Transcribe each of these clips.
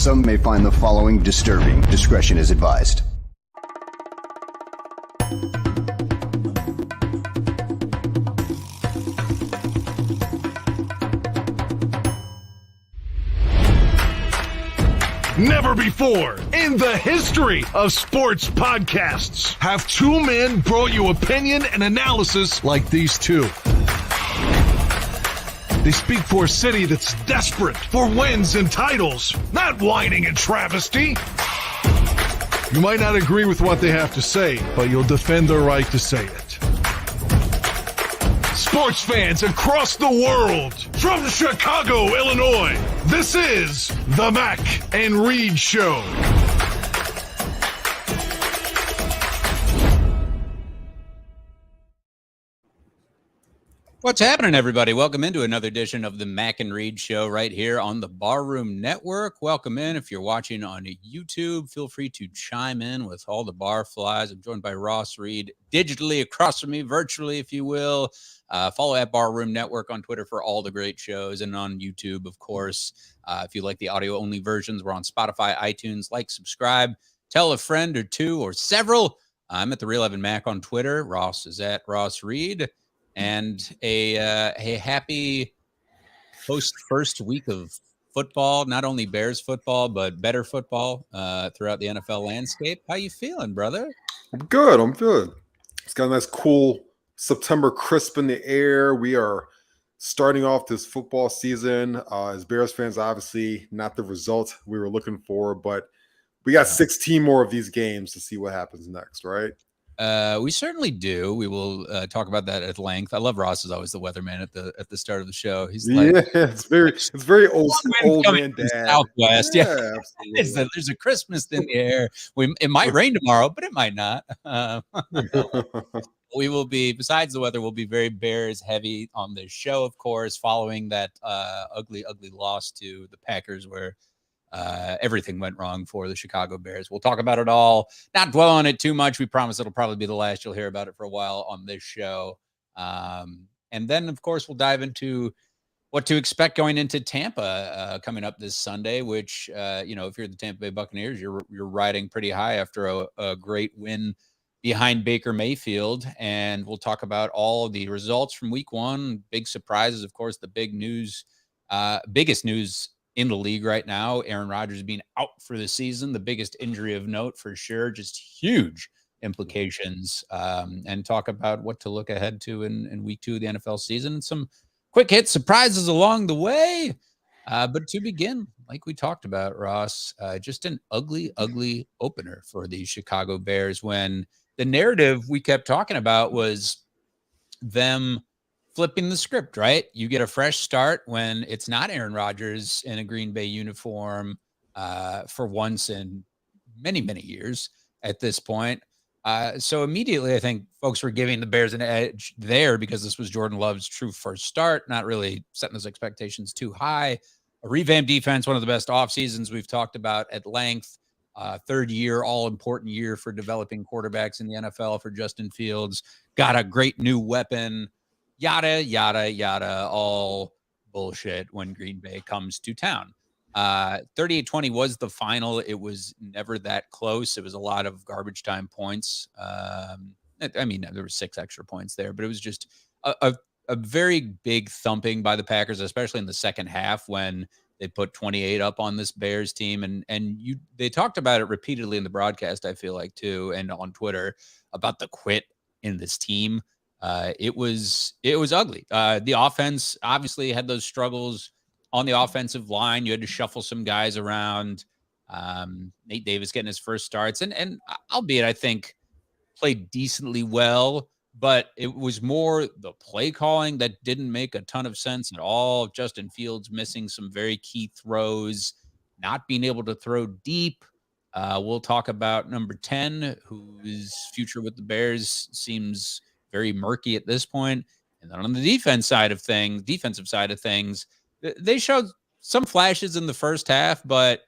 Some may find the following disturbing. Discretion is advised. Never before in the history of sports podcasts have two men brought you opinion and analysis like these two. They speak for a city that's desperate for wins and titles, not whining and travesty. You might not agree with what they have to say, but you'll defend their right to say it. Sports fans across the world, from Chicago, Illinois, this is the Mac and Reed Show. What's happening, everybody? Welcome into another edition of the Mac and Reed Show right here on the Barroom Network. Welcome in. If you're watching on YouTube, feel free to chime in with all the barflies. I'm joined by Ross Reed, digitally across from me, virtually, if you will. Follow at Barroom Network on Twitter for all the great shows, and on YouTube, of course. If you like the audio-only versions, we're on Spotify, iTunes. Like, subscribe, tell a friend or two or several. I'm at the Real Evan Mac on Twitter. Ross is at Ross Reed. And a happy post-first week of football, not only Bears football, but better football throughout the NFL landscape. How you feeling, brother? I'm good. It's got a nice, cool September crisp in the air. We are starting off this football season. As Bears fans, obviously not the result we were looking for, but we got 16 more of these games to see what happens next, right? We certainly do. We will talk about that at length. I love Ross is always the weatherman at the start of the show. He's like, it's very old man dad. Southwest, yeah. There's a Christmas in the air. It might rain tomorrow, but it might not. We will be, besides the weather, we'll be very Bears heavy on this show, of course, following that ugly loss to the Packers, where everything went wrong for the Chicago Bears. We'll talk about it all, not dwell on it too much. We promise it'll probably be the last you'll hear about it for a while on this show. And then, of course, we'll dive into what to expect going into Tampa coming up this Sunday, which, if you're the Tampa Bay Buccaneers, you're riding pretty high after a great win behind Baker Mayfield. And we'll talk about all of the results from week one, big surprises, of course, the big news, biggest news in the league right now, Aaron Rodgers being out for the season, the biggest injury of note for sure, just huge implications, and talk about what to look ahead to in week two of the NFL season, and some quick hit surprises along the way. But to begin, like we talked about, Ross, just an ugly opener for the Chicago Bears, when the narrative we kept talking about was them flipping the script, right? You get a fresh start when it's not Aaron Rodgers in a Green Bay uniform for once in many, many years at this point. So immediately, I think folks were giving the Bears an edge there because this was Jordan Love's true first start, not really setting those expectations too high. A revamped defense, one of the best off seasons we've talked about at length. Third year, all-important year for developing quarterbacks in the NFL for Justin Fields. Got a great new weapon. Yada, yada, yada, all bullshit when Green Bay comes to town. 38-20 was the final. It was never that close. It was a lot of garbage time points. There were 6 extra points there, but it was just a very big thumping by the Packers, especially in the second half when they put 28 up on this Bears team. And they talked about it repeatedly in the broadcast, I feel like, too, and on Twitter, about the quit in this team. It was ugly. The offense obviously had those struggles on the offensive line. You had to shuffle some guys around. Nate Davis getting his first starts, and albeit I think played decently well, but it was more the play calling that didn't make a ton of sense at all. Justin Fields missing some very key throws, not being able to throw deep. We'll talk about number 10, whose future with the Bears seems very murky at this point. And then on the defensive side of things, they showed some flashes in the first half, but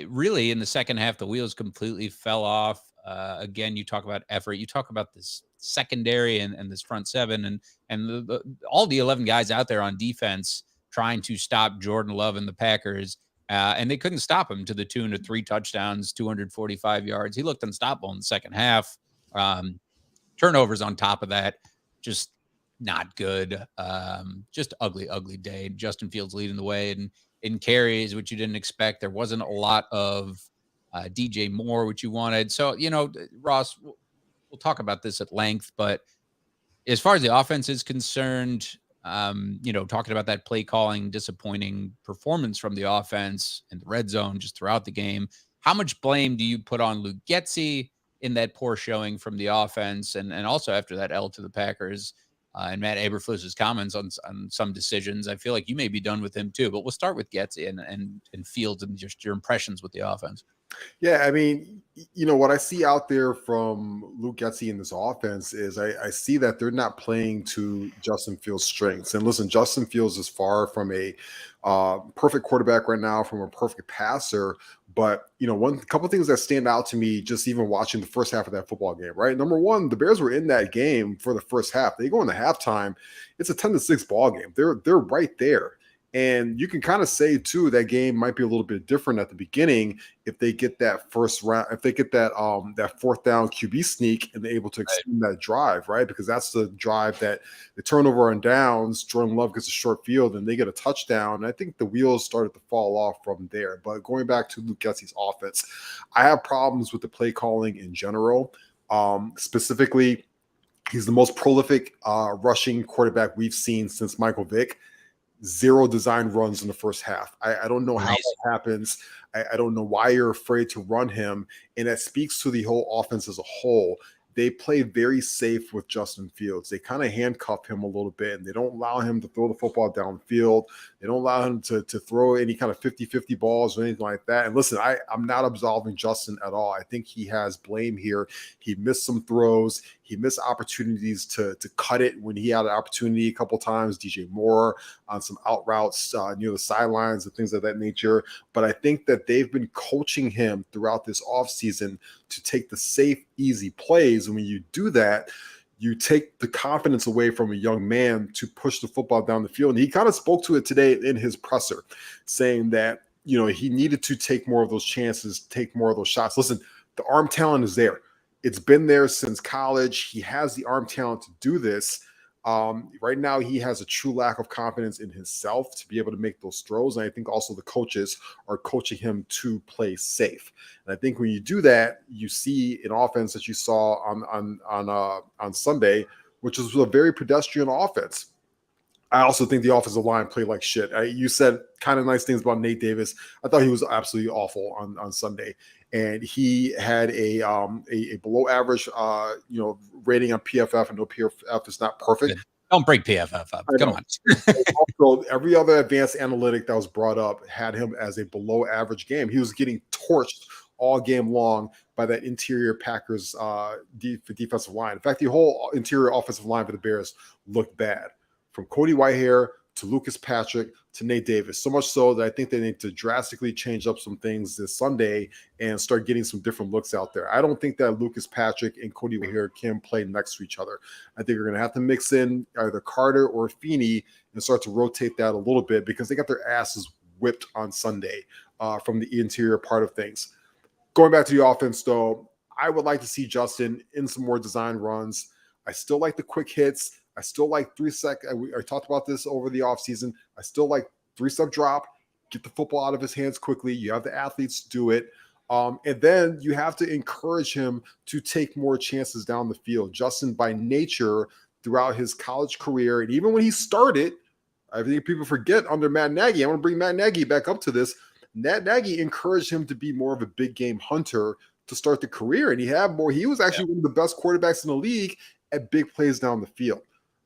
really in the second half, the wheels completely fell off. Again, you talk about effort. You talk about this secondary and this front seven and all the 11 guys out there on defense trying to stop Jordan Love and the Packers. and they couldn't stop him to the tune of 3 touchdowns, 245 yards. He looked unstoppable in the second half. Turnovers on top of that, just not good. Just ugly day. Justin Fields leading the way in carries, which you didn't expect. There wasn't a lot of DJ Moore, which you wanted. So, Ross, we'll talk about this at length, but as far as the offense is concerned, talking about that play calling, disappointing performance from the offense in the red zone just throughout the game, how much blame do you put on Luke Getsy in that poor showing from the offense? And also after that L to the Packers and Matt Eberflus's comments on some decisions, I feel like you may be done with him too, but we'll start with Getsy and Fields and just your impressions with the offense. Yeah, I mean, what I see out there from Luke Getsy in this offense is I see that they're not playing to Justin Fields' strengths. And listen, Justin Fields is far from a perfect quarterback right now, from a perfect passer. But, one couple of things that stand out to me, just even watching the first half of that football game, right? Number one, the Bears were in that game for the first half. They go into halftime. It's a 10-6 ball game. They're right there. And you can kind of say, too, that game might be a little bit different at the beginning if they get that first round, if they get that fourth down QB sneak and they're able to extend that drive, right? Because that's the drive that the turnover on downs, Jordan Love gets a short field and they get a touchdown. And I think the wheels started to fall off from there. But going back to Luke Getsy's offense, I have problems with the play calling in general. Specifically, he's the most prolific rushing quarterback we've seen since Michael Vick. 0 design runs in the first half. I don't know how that happens. I don't know why you're afraid to run him. And that speaks to the whole offense as a whole. They play very safe with Justin Fields. They kind of handcuff him a little bit, and they don't allow him to throw the football downfield. They don't allow him to throw any kind of 50-50 balls or anything like that. And listen, I'm not absolving Justin at all. I think he has blame here. He missed some throws. He missed opportunities to cut it when he had an opportunity a couple times. DJ Moore on some out routes near the sidelines and things of that nature. But I think that they've been coaching him throughout this offseason to take the safe, easy plays. And when you do that, you take the confidence away from a young man to push the football down the field. And he kind of spoke to it today in his presser, saying that, he needed to take more of those chances, take more of those shots. Listen, the arm talent is there. It's been there since college. He has the arm talent to do this. Right now, he has a true lack of confidence in himself to be able to make those throws. And I think also the coaches are coaching him to play safe. And I think when you do that, you see an offense that you saw on Sunday, which was a very pedestrian offense. I also think the offensive line played like shit. You said kind of nice things about Nate Davis. I thought he was absolutely awful on Sunday. And he had a below average, rating on PFF. And no, PFF is not perfect. Don't break PFF up. Come on. Also, every other advanced analytic that was brought up had him as a below average game. He was getting torched all game long by that interior Packers defensive line. In fact, the whole interior offensive line for the Bears looked bad, from Cody Whitehair to Lucas Patrick to Nate Davis. So much so that I think they need to drastically change up some things this Sunday and start getting some different looks out there. I don't think that Lucas Patrick and Cody Whitehair can play next to each other. I think you're going to have to mix in either Carter or Feeney and start to rotate that a little bit, because they got their asses whipped on Sunday from the interior part of things. Going back to the offense, though, I would like to see Justin in some more design runs. I still like the quick hits. I still like 3-second. I talked about this over the offseason. I still like 3-step drop, get the football out of his hands quickly. You have the athletes do it. And then you have to encourage him to take more chances down the field. Justin, by nature, throughout his college career, and even when he started, I think people forget under Matt Nagy. I want to bring Matt Nagy back up to this. Matt Nagy encouraged him to be more of a big game hunter to start the career. And he had more. He was actually one of the best quarterbacks in the league at big plays down the field.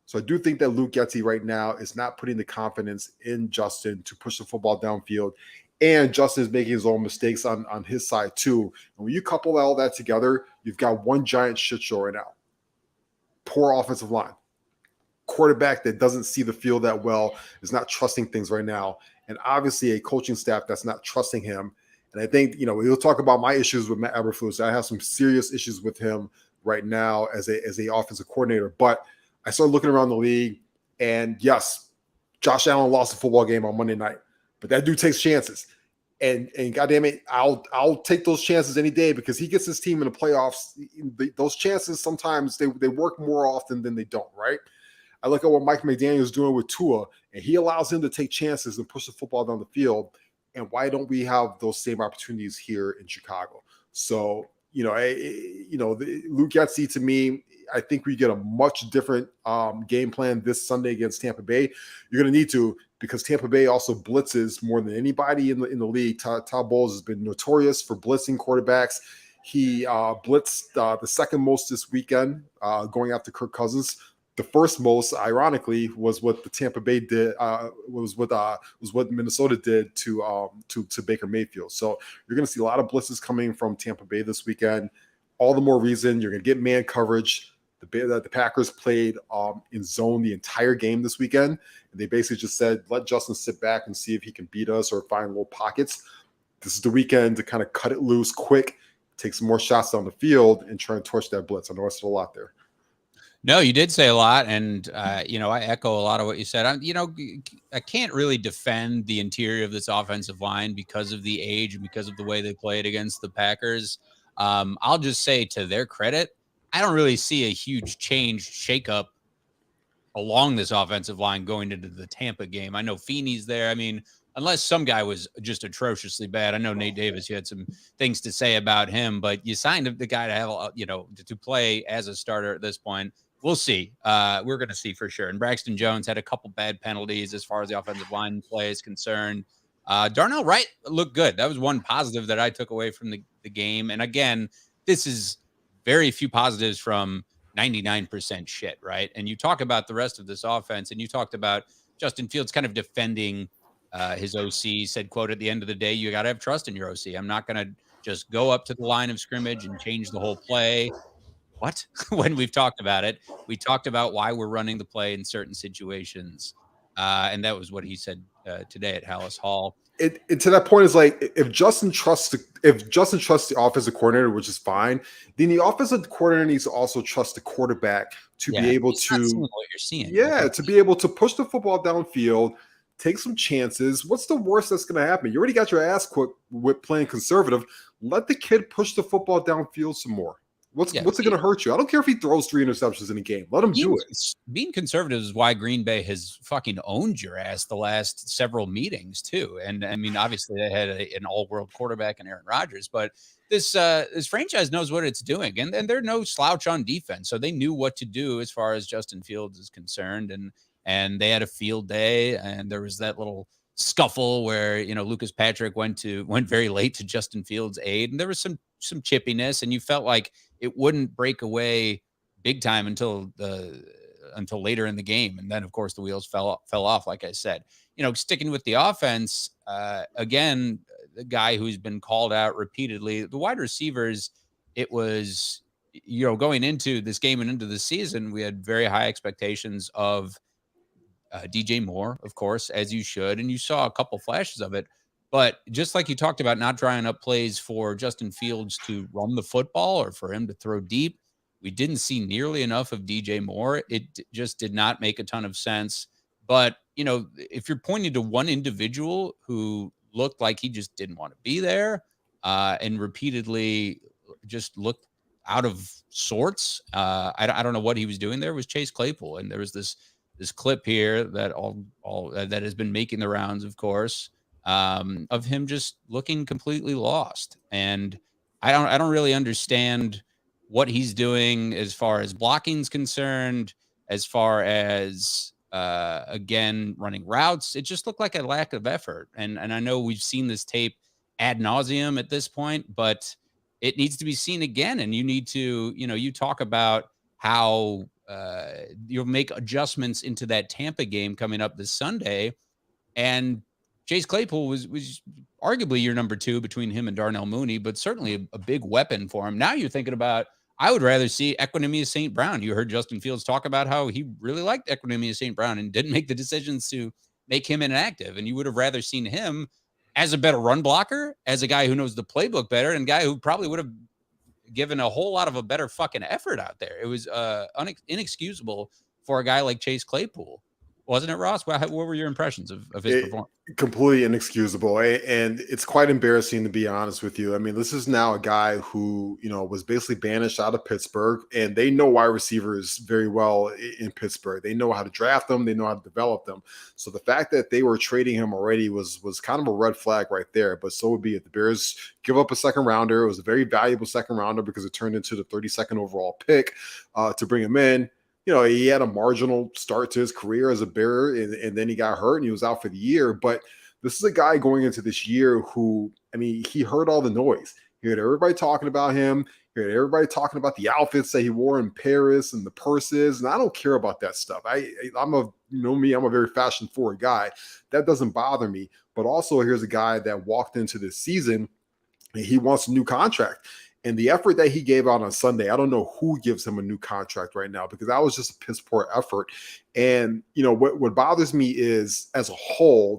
So I do think that Luke Getsy right now is not putting the confidence in Justin to push the football downfield. And Justin is making his own mistakes on his side too. And when you couple all that together, you've got one giant shit show right now. Poor offensive line. Quarterback that doesn't see the field that well, is not trusting things right now. And obviously a coaching staff that's not trusting him. And I think, we'll talk about my issues with Matt Eberflus. I have some serious issues with him right now as a offensive coordinator. But I started looking around the league, and yes, Josh Allen lost a football game on Monday night, but that dude takes chances. And goddamn it, I'll take those chances any day because he gets his team in the playoffs. Those chances sometimes they work more often than they don't, right? I look at what Mike McDaniel's doing with Tua, and he allows him to take chances and push the football down the field. And why don't we have those same opportunities here in Chicago? So, Luke Getsy, to me, I think we get a much different game plan this Sunday against Tampa Bay. You're going to need to, because Tampa Bay also blitzes more than anybody in the league. Todd Bowles has been notorious for blitzing quarterbacks. He blitzed the second most this weekend, going after Kirk Cousins. The first most, ironically, was what the Tampa Bay did. Was what Minnesota did to Baker Mayfield. So you're going to see a lot of blitzes coming from Tampa Bay this weekend. All the more reason you're going to get man coverage. The Packers played in zone the entire game this weekend. And they basically just said, let Justin sit back and see if he can beat us or find little pockets. This is the weekend to kind of cut it loose quick, take some more shots down the field, and try and torch that blitz. I know I said a lot there. No, you did say a lot, and I echo a lot of what you said. I can't really defend the interior of this offensive line because of the age and because of the way they played against the Packers. I'll just say, to their credit, I don't really see a huge shakeup along this offensive line going into the Tampa game. I know Feeney's there. I mean, unless some guy was just atrociously bad. I know Nate Davis, you had some things to say about him, but you signed the guy to have, to play as a starter at this point. We'll see. We're going to see for sure. And Braxton Jones had a couple bad penalties as far as the offensive line play is concerned. Darnell Wright looked good. That was one positive that I took away from the game. And again, this is very few positives from 99% shit, right? And you talk about the rest of this offense, and you talked about Justin Fields kind of defending his OC, said, quote, at the end of the day, you got to have trust in your OC. I'm not going to just go up to the line of scrimmage and change the whole play. What? When we've talked about it, we talked about why we're running the play in certain situations. And that was what he said today at Hallis Hall. And to that point, is like, if Justin trusts the offensive coordinator, which is fine, then the offensive coordinator needs to also trust the quarterback to be able to what you're seeing. Yeah, to be able to push the football downfield, take some chances. What's the worst that's going to happen? You already got your ass kicked with playing conservative. Let the kid push the football downfield some more. What's it going to hurt you? I don't care if he throws 3 interceptions in a game. Let him do it. Being conservative is why Green Bay has fucking owned your ass the last several meetings too. And I mean, obviously they had an all-world quarterback in Aaron Rodgers, but this franchise knows what it's doing, and they're no slouch on defense. So they knew what to do as far as Justin Fields is concerned, and they had a field day, and there was that little scuffle where Lucas Patrick went very late to Justin Fields' aid, and there was some chippiness, and you felt like it wouldn't break away big time until later in the game. And then, of course, the wheels fell off, like I said. Sticking with the offense, again, the guy who's been called out repeatedly, the wide receivers, it was, going into this game and into the season, we had very high expectations of DJ Moore, of course, as you should. And you saw a couple flashes of it. But just like you talked about not drying up plays for Justin Fields to run the football or for him to throw deep, we didn't see nearly enough of DJ Moore. It just did not make a ton of sense. But, if you're pointing to one individual who looked like he just didn't want to be there and repeatedly just looked out of sorts, I don't know what he was doing there, was Chase Claypool. And there was this clip here that that has been making the rounds, of course, of him just looking completely lost. And I don't really understand what he's doing as far as blocking's concerned, as far as again running routes. It just looked like a lack of effort. And I know we've seen this tape ad nauseum at this point, but it needs to be seen again. And you need to, you talk about how you'll make adjustments into that Tampa game coming up this Sunday, and Chase Claypool was arguably your number 2 between him and Darnell Mooney, but certainly a big weapon for him. Now you're thinking about, I would rather see Equanimeous St. Brown. You heard Justin Fields talk about how he really liked Equanimeous St. Brown and didn't make the decisions to make him inactive. And you would have rather seen him as a better run blocker, as a guy who knows the playbook better, and a guy who probably would have given a whole lot of a better fucking effort out there. It was inexcusable for a guy like Chase Claypool. wasn't it, Ross? What were your impressions of his performance? Completely inexcusable, and it's quite embarrassing, to be honest with you. I mean, this is now a guy who, was basically banished out of Pittsburgh, and they know wide receivers very well in Pittsburgh. They know how to draft them, they know how to develop them. So the fact that they were trading him already was kind of a red flag right there. But so would be it. The Bears give up a second rounder. It was a very valuable second rounder because it turned into the 32nd overall pick to bring him in. He had a marginal start to his career as a Bear, and then he got hurt and he was out for the year. But this is a guy going into this year who, I mean, he heard all the noise. He heard everybody talking about him. He heard everybody talking about the outfits that he wore in Paris and the purses. And I don't care about that stuff. I'm a very fashion forward guy. That doesn't bother me. But also, here's a guy that walked into this season and he wants a new contract. And the effort that he gave out on Sunday, I don't know who gives him a new contract right now, because that was just a piss poor effort. And, what bothers me is, as a whole,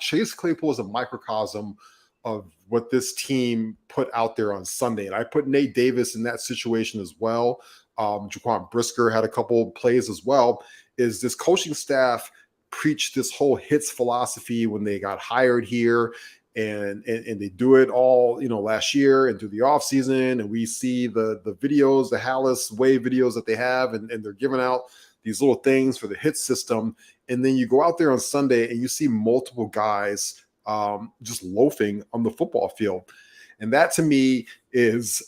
Chase Claypool is a microcosm of what this team put out there on Sunday. And I put Nate Davis in that situation as well. Jaquan Brisker had a couple of plays as well. Is this coaching staff preached this whole hits philosophy when they got hired here? And they do it all, last year and through the offseason. And we see the videos, the Hallis Way videos that they have, and they're giving out these little things for the hit system. And then you go out there on Sunday and you see multiple guys just loafing on the football field. And that, to me, it's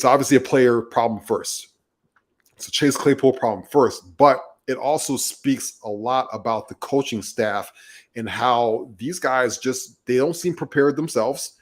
obviously a player problem first. It's a Chase Claypool problem first, but it also speaks a lot about the coaching staff and how these guys they don't seem prepared themselves,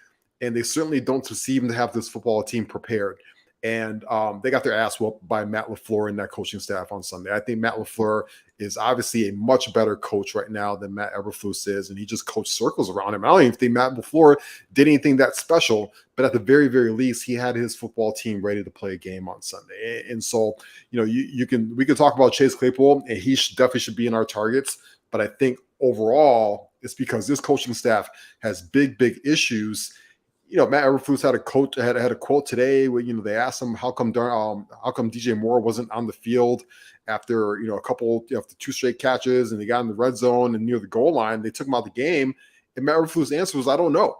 and they certainly don't seem to have this football team prepared. And they got their ass whooped by Matt LaFleur and that coaching staff on Sunday. I think Matt LaFleur is obviously a much better coach right now than Matt Eberflus is, and he just coached circles around him. I don't even think Matt LaFleur did anything that special, but at the very, very least, he had his football team ready to play a game on Sunday. And so, we can talk about Chase Claypool, and he definitely should be in our targets. But I think overall, it's because this coaching staff has big, big issues. Matt Eberflus had a quote today where, they asked him how come DJ Moore wasn't on the field after, after two straight catches, and they got in the red zone and near the goal line. They took him out of the game. And Matt Eberflus' answer was, I don't know.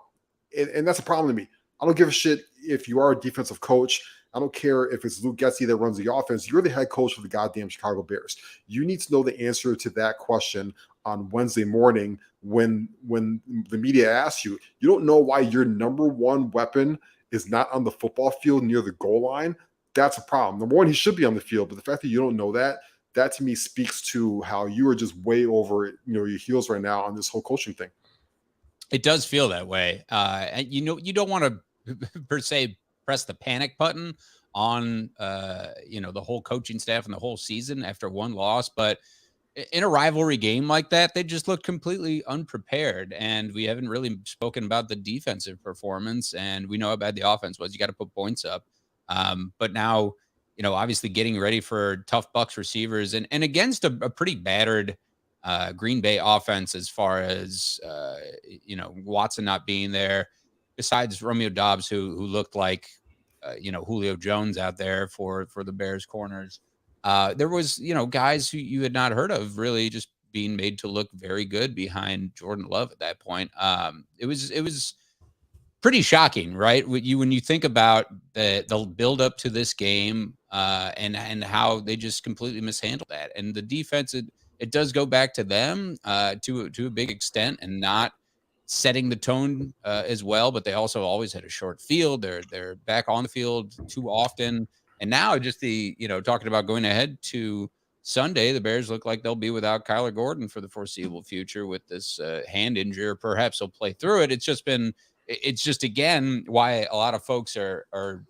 And that's a problem to me. I don't give a shit if you are a defensive coach. I don't care if it's Luke Getsy that runs the offense. You're the head coach of the goddamn Chicago Bears. You need to know the answer to that question on Wednesday morning when the media asks you. You don't know why your number one weapon is not on the football field near the goal line. That's a problem. Number one, he should be on the field, but the fact that you don't know that to me speaks to how you are just way over your heels right now on this whole coaching thing. It does feel that way. And you don't want to per se press the panic button on the whole coaching staff and the whole season after one loss, but in a rivalry game like that, they just look completely unprepared. And we haven't really spoken about the defensive performance, and we know how bad the offense was. You got to put points up. But now, obviously getting ready for tough Bucs receivers and against a pretty battered Green Bay offense, as far as, Watson not being there, besides Romeo Doubs, who looked like, Julio Jones out there for the Bears corners. There was, guys who you had not heard of really just being made to look very good behind Jordan Love at that point. It was pretty shocking, right? When you think about the build up to this game and how they just completely mishandled that. And the defense, it does go back to them to a big extent, and not setting the tone as well. But they also always had a short field. They're back on the field too often. And now just talking about going ahead to Sunday, the Bears look like they'll be without Kyler Gordon for the foreseeable future with this hand injury. Perhaps he'll play through it. It's just again, why a lot of folks are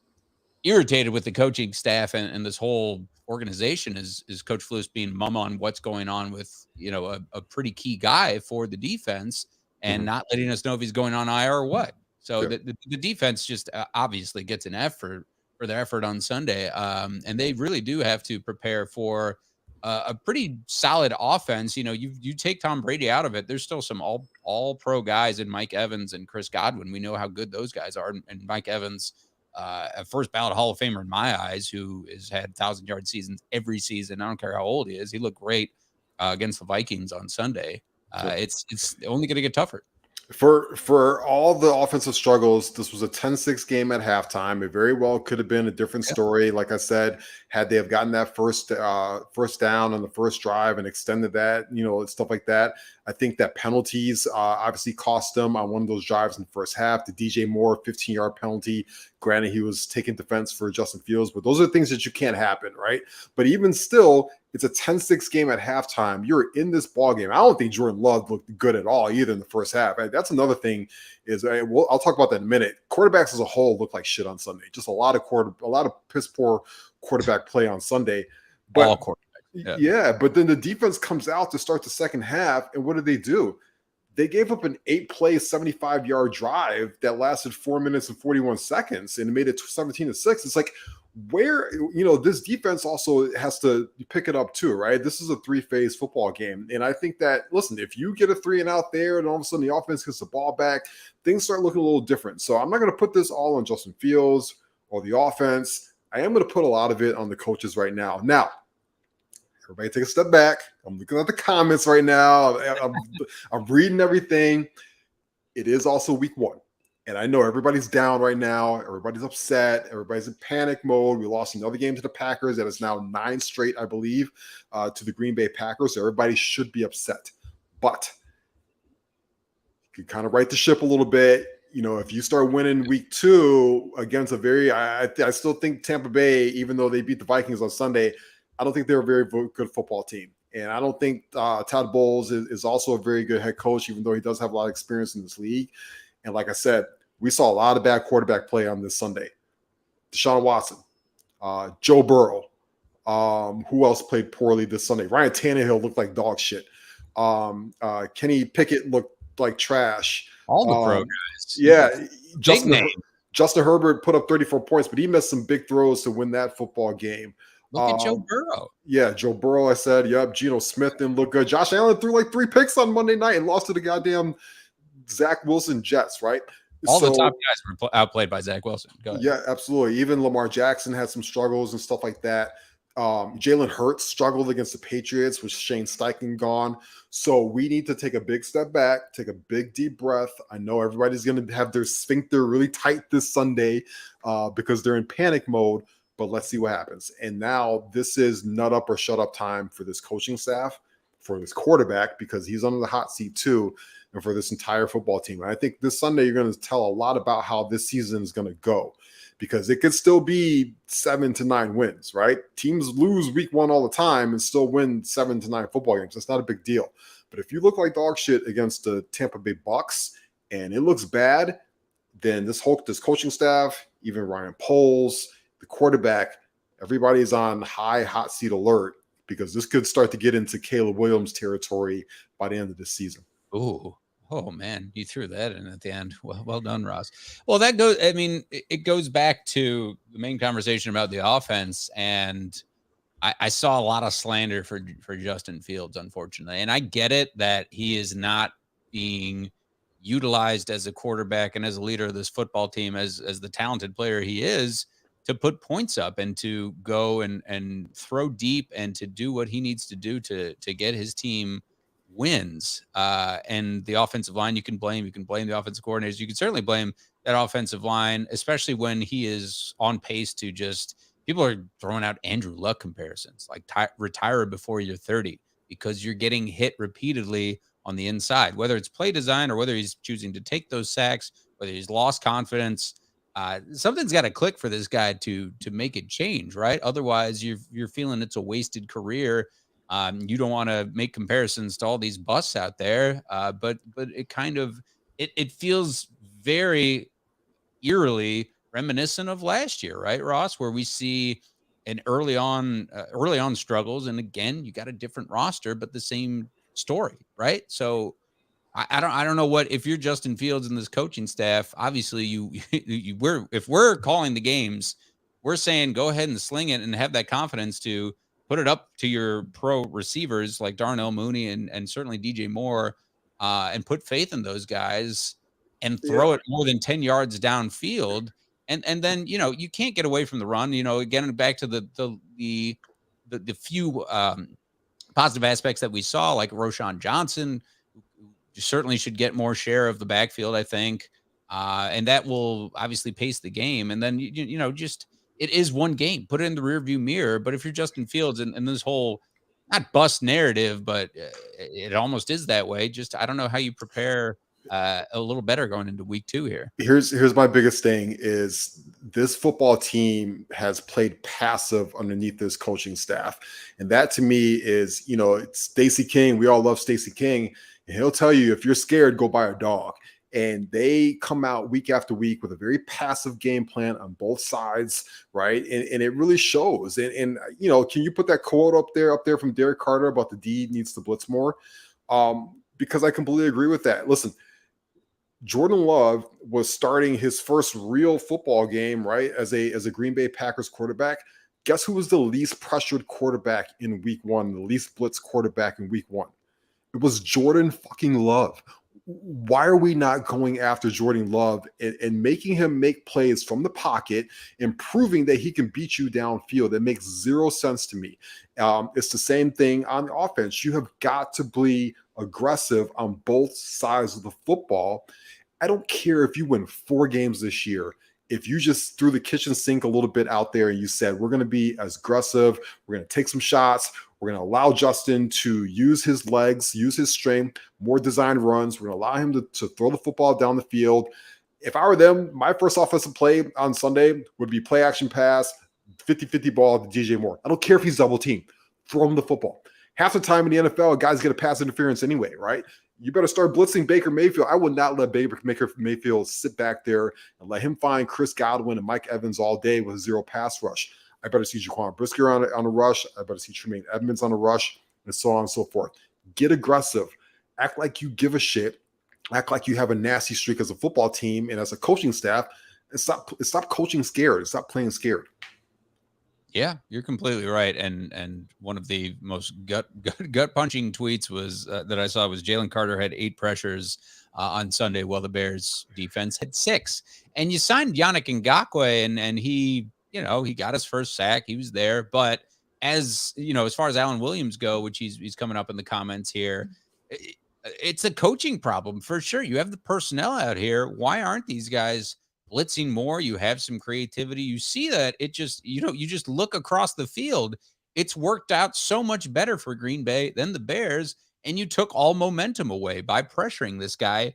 irritated with the coaching staff and this whole organization is Coach Flus being mum on what's going on with, a pretty key guy for the defense, and not letting us know if he's going on IR or what. So the defense just obviously gets an effort for their effort on Sunday. And they really do have to prepare for a pretty solid offense. You take Tom Brady out of it, there's still some all pro guys in Mike Evans and Chris Godwin. We know how good those guys are. And Mike Evans, a first ballot Hall of Famer in my eyes, who has had 1,000-yard seasons every season. I don't care how old he is. He looked great against the Vikings on Sunday. It's only going to get tougher. For all the offensive struggles, this was a 10-6 game at halftime. It very well could have been a different story. Like I said, had they have gotten that first down on the first drive and extended that, stuff like that. I think that penalties obviously cost them on one of those drives in the first half. The DJ Moore 15-yard penalty. Granted, he was taking defense for Justin Fields, but those are things that you can't happen, right? But even still, it's a 10-6 game at halftime. You're in this ball game. I don't think Jordan Love looked good at all either in the first half. That's another thing is I'll talk about that in a minute. Quarterbacks as a whole look like shit on Sunday. Just a lot of piss poor quarterback play on Sunday. But all quarterbacks. Yeah, but then the defense comes out to start the second half, and what do? They gave up an 8-play, 75-yard drive that lasted 4 minutes and 41 seconds, and it made it 17-6. It's like, where, this defense also has to pick it up too, right? This is a 3-phase football game. And I think that, listen, if you get a 3-and-out there and all of a sudden the offense gets the ball back, things start looking a little different. So I'm not going to put this all on Justin Fields or the offense. I am going to put a lot of it on the coaches right now. Now, everybody take a step back. I'm looking at the comments right now. I'm reading everything. It is also week 1. And I know everybody's down right now. Everybody's upset. Everybody's in panic mode. We lost another game to the Packers that is now 9 straight, I believe, to the Green Bay Packers. So everybody should be upset. But you can kind of right the ship a little bit. If you start winning week 2 against I still think Tampa Bay, even though they beat the Vikings on Sunday, I don't think they're a very good football team. And I don't think Todd Bowles is also a very good head coach, even though he does have a lot of experience in this league. And like I said, we saw a lot of bad quarterback play on this Sunday. Deshaun Watson, Joe Burrow. Who else played poorly this Sunday? Ryan Tannehill looked like dog shit. Kenny Pickett looked like trash. All the pro guys. Yeah. Justin Herbert put up 34 points, but he missed some big throws to win that football game. Look at Joe Burrow. Yeah, Joe Burrow, I said. Yep, Geno Smith didn't look good. Josh Allen threw like 3 picks on Monday night and lost to the goddamn Zach Wilson Jets, right? All the top guys were outplayed by Zach Wilson. Go ahead. Yeah, absolutely. Even Lamar Jackson had some struggles and stuff like that. Jalen Hurts struggled against the Patriots with Shane Steichen gone. So we need to take a big step back, take a big deep breath. I know everybody's going to have their sphincter really tight this Sunday because they're in panic mode, but let's see what happens. And now this is nut up or shut up time for this coaching staff, for this quarterback, because he's under the hot seat too, and for this entire football team. And I think this Sunday you're going to tell a lot about how this season is going to go, because it could still be 7 to 9 wins, right? Teams lose week 1 all the time and still win 7 to 9 football games. That's not a big deal. But if you look like dog shit against the Tampa Bay Bucs and it looks bad, then this coaching staff, even Ryan Poles, the quarterback, everybody's on hot seat alert, because this could start to get into Caleb Williams territory by the end of the season. Ooh. Oh man, you threw that in at the end. Well done, Ross. Well, that goes, I mean, it goes back to the main conversation about the offense. And I saw a lot of slander for Justin Fields, unfortunately. And I get it that he is not being utilized as a quarterback and as a leader of this football team, as the talented player he is, to put points up and to go and throw deep and to do what he needs to do to get his team wins. And the offensive line, you can blame the offensive coordinators. You can certainly blame that offensive line, especially when he is on pace to just, people are throwing out Andrew Luck comparisons, like retire before you're 30, because you're getting hit repeatedly on the inside, whether it's play design or whether he's choosing to take those sacks, whether he's lost confidence. Something's got to click for this guy to make it change, right? Otherwise you're feeling it's a wasted career. You don't want to make comparisons to all these busts out there, but it kind of it feels very eerily reminiscent of last year, right, Ross? Where we see an early on struggles, and again, you got a different roster, but the same story, right? So I don't know what, if you're Justin Fields and this coaching staff, obviously if we're calling the games, we're saying go ahead and sling it and have that confidence to put it up to your pro receivers like Darnell Mooney and certainly DJ Moore, and put faith in those guys and throw it more than 10 yards downfield. And then, you can't get away from the run, again, back to the few positive aspects that we saw, like Roshan Johnson, who certainly should get more share of the backfield, I think. And that will obviously pace the game. And then, just it is one game. Put it in the rearview mirror. But if you're Justin Fields and this whole not bust narrative, but it almost is that way. Just I don't know how you prepare a little better going into week 2 here. Here's my biggest thing is this football team has played passive underneath this coaching staff. And that to me is, it's Stacey King. We all love Stacey King. And he'll tell you, if you're scared, go buy a dog. And they come out week after week with a very passive game plan on both sides, right? And it really shows. And can you put that quote up there from Derek Carter about the D needs to blitz more? Because I completely agree with that. Listen, Jordan Love was starting his first real football game, right, as a Green Bay Packers quarterback. Guess who was the least pressured quarterback in week 1, the least blitz quarterback in week 1? It was Jordan fucking Love. Why are we not going after Jordan Love and making him make plays from the pocket and proving that he can beat you downfield? That makes zero sense to me. It's the same thing on offense. You have got to be aggressive on both sides of the football. I don't care if you win 4 games this year. If you just threw the kitchen sink a little bit out there and you said, we're going to be as aggressive, we're going to take some shots, we're going to allow Justin to use his legs, use his strength, more designed runs. We're going to allow him to throw the football down the field. If I were them, my first offensive play on Sunday would be play action pass, 50-50 ball to DJ Moore. I don't care if he's double teamed. Throw him the football. Half the time in the NFL, guys get a pass interference anyway, right? You better start blitzing Baker Mayfield. I would not let Baker Mayfield sit back there and let him find Chris Godwin and Mike Evans all day with 0 pass rush. I better see Jaquan Brisker on a rush. I better see Tremaine Edmonds on a rush, and so on and so forth. Get aggressive. Act like you give a shit. Act like you have a nasty streak as a football team and as a coaching staff. And stop coaching scared. Stop playing scared. Yeah, you're completely right. And one of the most gut punching tweets was that I saw was Jalen Carter had 8 pressures on Sunday while the Bears defense had 6. And you signed Yannick Ngakoue and he, he got his first sack. He was there. But as far as Alan Williams go, which he's coming up in the comments here, it's a coaching problem for sure. You have the personnel out here. Why aren't these guys blitzing more? You have some creativity. You see that it just, you just look across the field. It's worked out so much better for Green Bay than the Bears. And you took all momentum away by pressuring this guy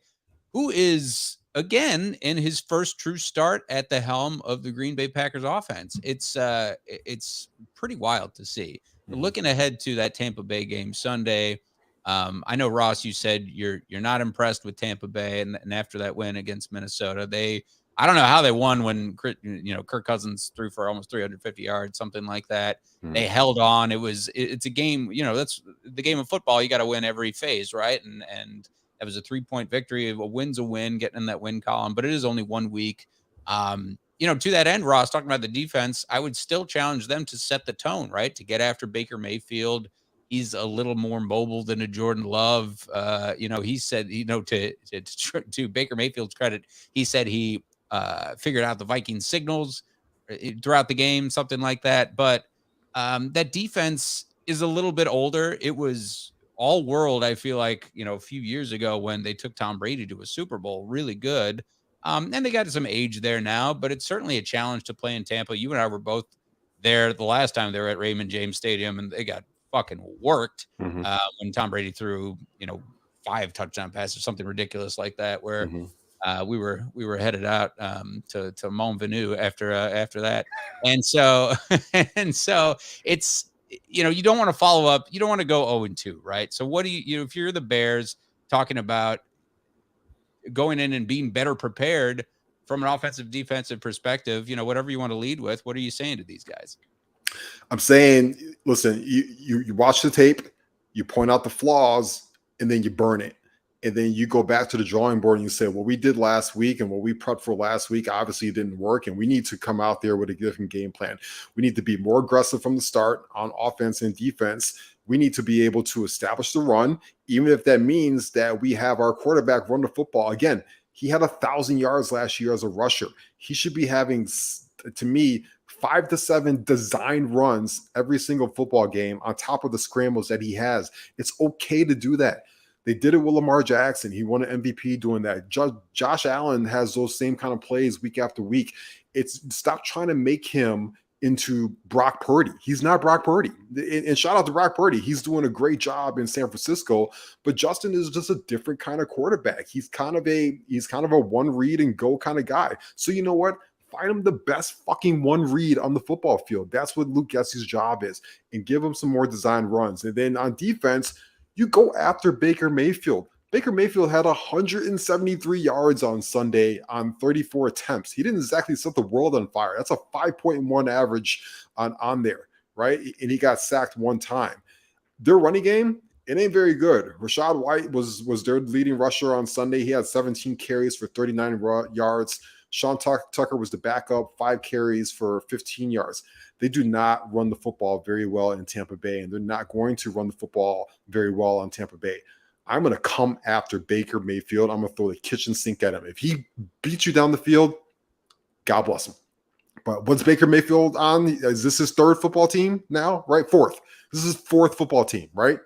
who is, again, in his first true start at the helm of the Green Bay Packers offense. It's pretty wild to see. Looking ahead to that Tampa Bay game Sunday, I know, Ross, you said you're not impressed with Tampa Bay, and after that win against Minnesota, I don't know how they won when Kirk Cousins threw for almost 350 yards, something like that. They held on. It's a game. That's the game of football. You got to win every phase, right? And that was a 3-point victory. A win's a win, getting in that win column, but it is only 1 week. To that end, Ross, talking about the defense, I would still challenge them to set the tone, right? To get after Baker Mayfield. He's a little more mobile than a Jordan Love. He said, to Baker Mayfield's credit, he said he figured out the Vikings signals throughout the game, something like that. But that defense is a little bit older. It was all world, I feel like, a few years ago when they took Tom Brady to a Super Bowl, really good. And they got some age there now, but it's certainly a challenge to play in Tampa. You and I were both there the last time they were at Raymond James Stadium, and they got fucking worked when Tom Brady threw, 5 touchdown passes, something ridiculous like that, where we were headed out to Montvenue after that. And so it's, you don't want to follow up. You don't want to go 0-2, right? So what do you if you're the Bears talking about going in and being better prepared from an offensive defensive perspective, whatever you want to lead with, what are you saying to these guys? I'm saying, listen, you watch the tape, you point out the flaws, and then you burn it. And then you go back to the drawing board and you say, what we did last week and what we prepped for last week obviously didn't work, and we need to come out there with a different game plan. We need to be more aggressive from the start on offense and defense. We need to be able to establish the run, even if that means that we have our quarterback run the football. Again, he had 1,000 yards last year as a rusher. He should be having, to me, 5 to 7 designed runs every single football game on top of the scrambles that he has. It's okay to do that. They did it with Lamar Jackson. He won an MVP doing that. Josh Allen has those same kind of plays week after week. It's stop trying to make him into Brock Purdy. He's not Brock Purdy. And shout out to Brock Purdy. He's doing a great job in San Francisco, but Justin is just a different kind of quarterback. He's kind of a one read and go kind of guy. So you know what? Find him the best fucking one read on the football field. That's what Luke Getsey's job is. And give him some more design runs. And then on defense, you go after Baker Mayfield. Baker Mayfield had 173 yards on Sunday on 34 attempts. He didn't exactly set the world on fire. That's a 5.1 average on there, right? And he got sacked one time. Their running game, it ain't very good. Rashad White was their leading rusher on Sunday. He had 17 carries for 39 yards. Sean Tucker was the backup, 5 carries for 15 yards. They do not run the football very well in Tampa Bay, and they're not going to run the football very well on Tampa Bay. I'm going to come after Baker Mayfield. I'm going to throw the kitchen sink at him. If he beats you down the field, God bless him. But what's Baker Mayfield on? Is this his 3rd football team now? Right? 4th. This is his 4th football team, right?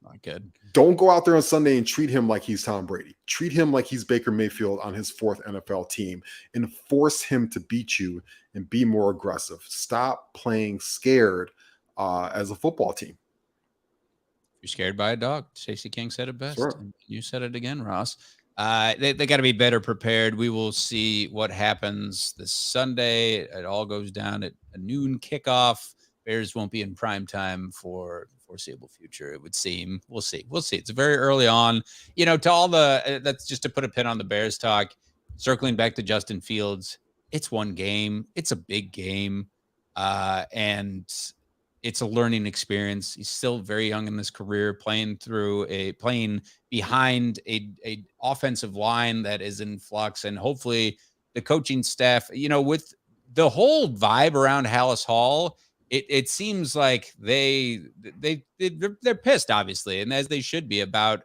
Not good. Don't go out there on Sunday and treat him like he's Tom Brady. Treat him like he's Baker Mayfield on his 4th NFL team and force him to beat you and be more aggressive. Stop playing scared as a football team. You're scared by a dog. Stacey King said it best. Sure. You said it again, Ross. They got to be better prepared. We will see what happens this Sunday. It all goes down at a noon kickoff. Bears won't be in prime time for the foreseeable future, it would seem. We'll see. It's very early on. To all that's just to put a pin on the Bears talk. Circling back to Justin Fields, it's one game. It's a big game. And it's a learning experience. He's still very young in this career, playing behind a offensive line that is in flux, and hopefully the coaching staff, with the whole vibe around Hallis Hall, it seems like they're pissed, obviously, and as they should be, about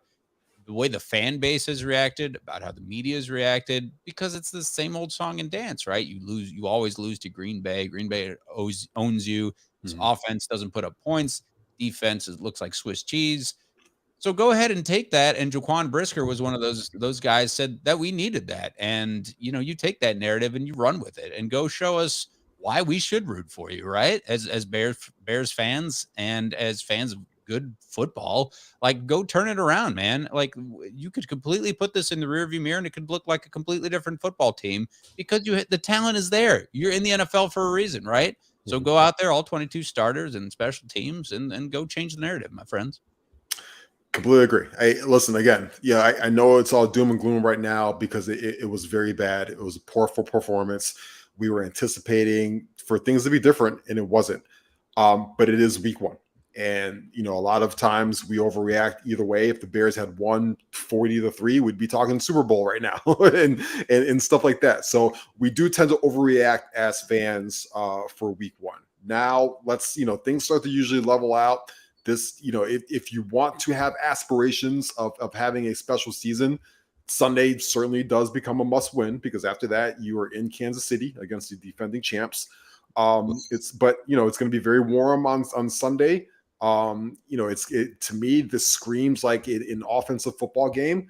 the way the fan base has reacted, about how the media has reacted, because it's the same old song and dance, right? You always lose to Green Bay. Green Bay owns you. His offense doesn't put up points. Defense looks like Swiss cheese. So go ahead and take that. And Jaquan Brisker was one of those guys said that we needed that. And, you take that narrative and you run with it and go show us why we should root for you, right? As Bears fans and as fans of good football, like, go turn it around, man. Like, you could completely put this in the rearview mirror and it could look like a completely different football team because the talent is there. You're in the NFL for a reason, right? So go out there, all 22 starters and special teams, and go change the narrative, my friends. Completely agree. Listen, again, I know it's all doom and gloom right now because it was very bad. It was a poor performance. We were anticipating for things to be different, and it wasn't. But it is week 1. And, a lot of times we overreact either way. If the Bears had won 40-3, we'd be talking Super Bowl right now and stuff like that. So we do tend to overreact as fans for week 1. Now let's, things start to usually level out. This, if you want to have aspirations of having a special season, Sunday certainly does become a must win, because after that you are in Kansas City against the defending champs. It's going to be very warm on Sunday. To me, this screams like an offensive football game.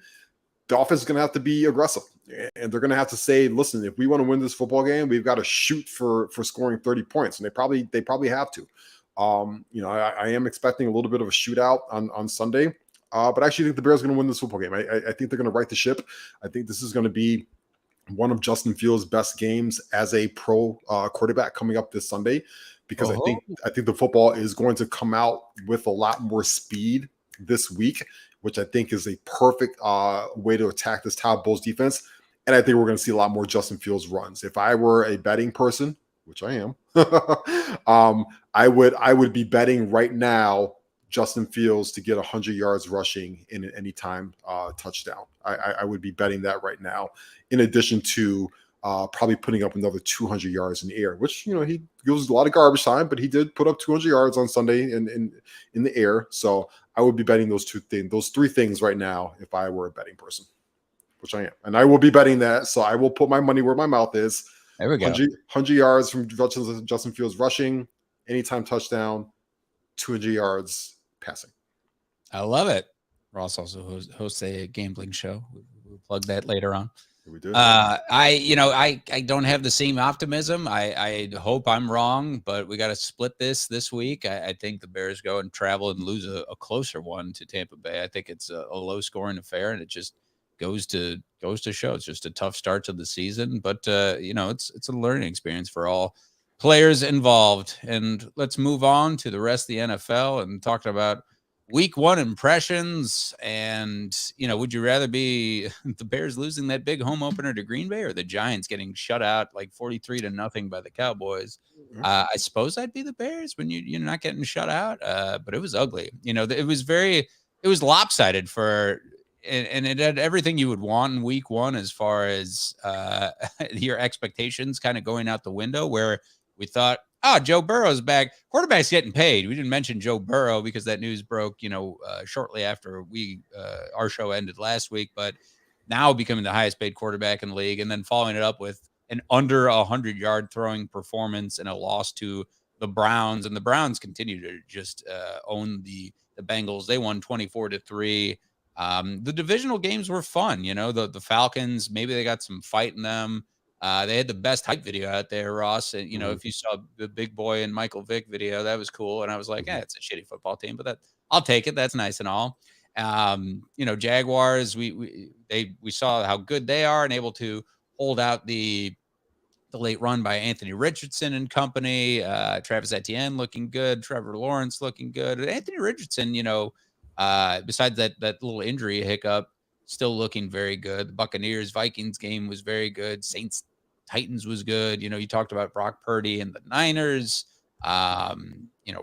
The offense is going to have to be aggressive, and they're going to have to say, listen, if we want to win this football game, we've got to shoot for scoring 30 points. And they probably have to. I am expecting a little bit of a shootout on Sunday, but I actually think the Bears are going to win this football game. I think they're going to right the ship. I think this is going to be one of Justin Fields' best games as a pro quarterback coming up this Sunday, because I think the football is going to come out with a lot more speed this week, which I think is a perfect way to attack this Todd Bowles defense. And I think we're going to see a lot more Justin Fields runs. If I were a betting person, which I am, I would be betting right now Justin Fields to get 100 yards rushing in an anytime touchdown. I would be betting that right now, in addition to probably putting up another 200 yards in the air, which, he gives a lot of garbage time, but he did put up 200 yards on Sunday in the air. So I would be betting those 3 things right now if I were a betting person, which I am. And I will be betting that. So I will put my money where my mouth is. There we go. 100 yards from Justin Fields rushing, anytime touchdown, 200 yards passing. I love it. Ross also hosts a gambling show. We'll plug that later on. We do. I don't have the same optimism. I hope I'm wrong, but we got to split this week. I think the Bears go and travel and lose a closer one to Tampa Bay. I think it's a low scoring affair, and it just goes to show it's just a tough start to the season. But it's a learning experience for all players involved. And let's move on to the rest of the NFL and talk about Week 1 impressions. And, would you rather be the Bears losing that big home opener to Green Bay or the Giants getting shut out like 43-0 by the Cowboys? I suppose I'd be the Bears when you're not getting shut out. But it was ugly. It was lopsided and it had everything you would want in Week 1 as far as your expectations kind of going out the window, where we thought, Joe Burrow's back. Quarterback's getting paid. We didn't mention Joe Burrow because that news broke, shortly after our show ended last week, but now becoming the highest paid quarterback in the league, and then following it up with an under 100-yard throwing performance and a loss to the Browns. And the Browns continue to just own the Bengals. They won 24-3. The divisional games were fun. The Falcons, maybe they got some fight in them. They had the best hype video out there, Ross. And, if you saw the Big Boy and Michael Vick video, that was cool. And I was like, it's a shitty football team, but I'll take it. That's nice and all. Jaguars, we saw how good they are and able to hold out the late run by Anthony Richardson and company. Travis Etienne looking good. Trevor Lawrence looking good. Anthony Richardson, besides that little injury hiccup, still looking very good. The Buccaneers-Vikings game was very good. Saints-Titans was good. You talked about Brock Purdy and the Niners.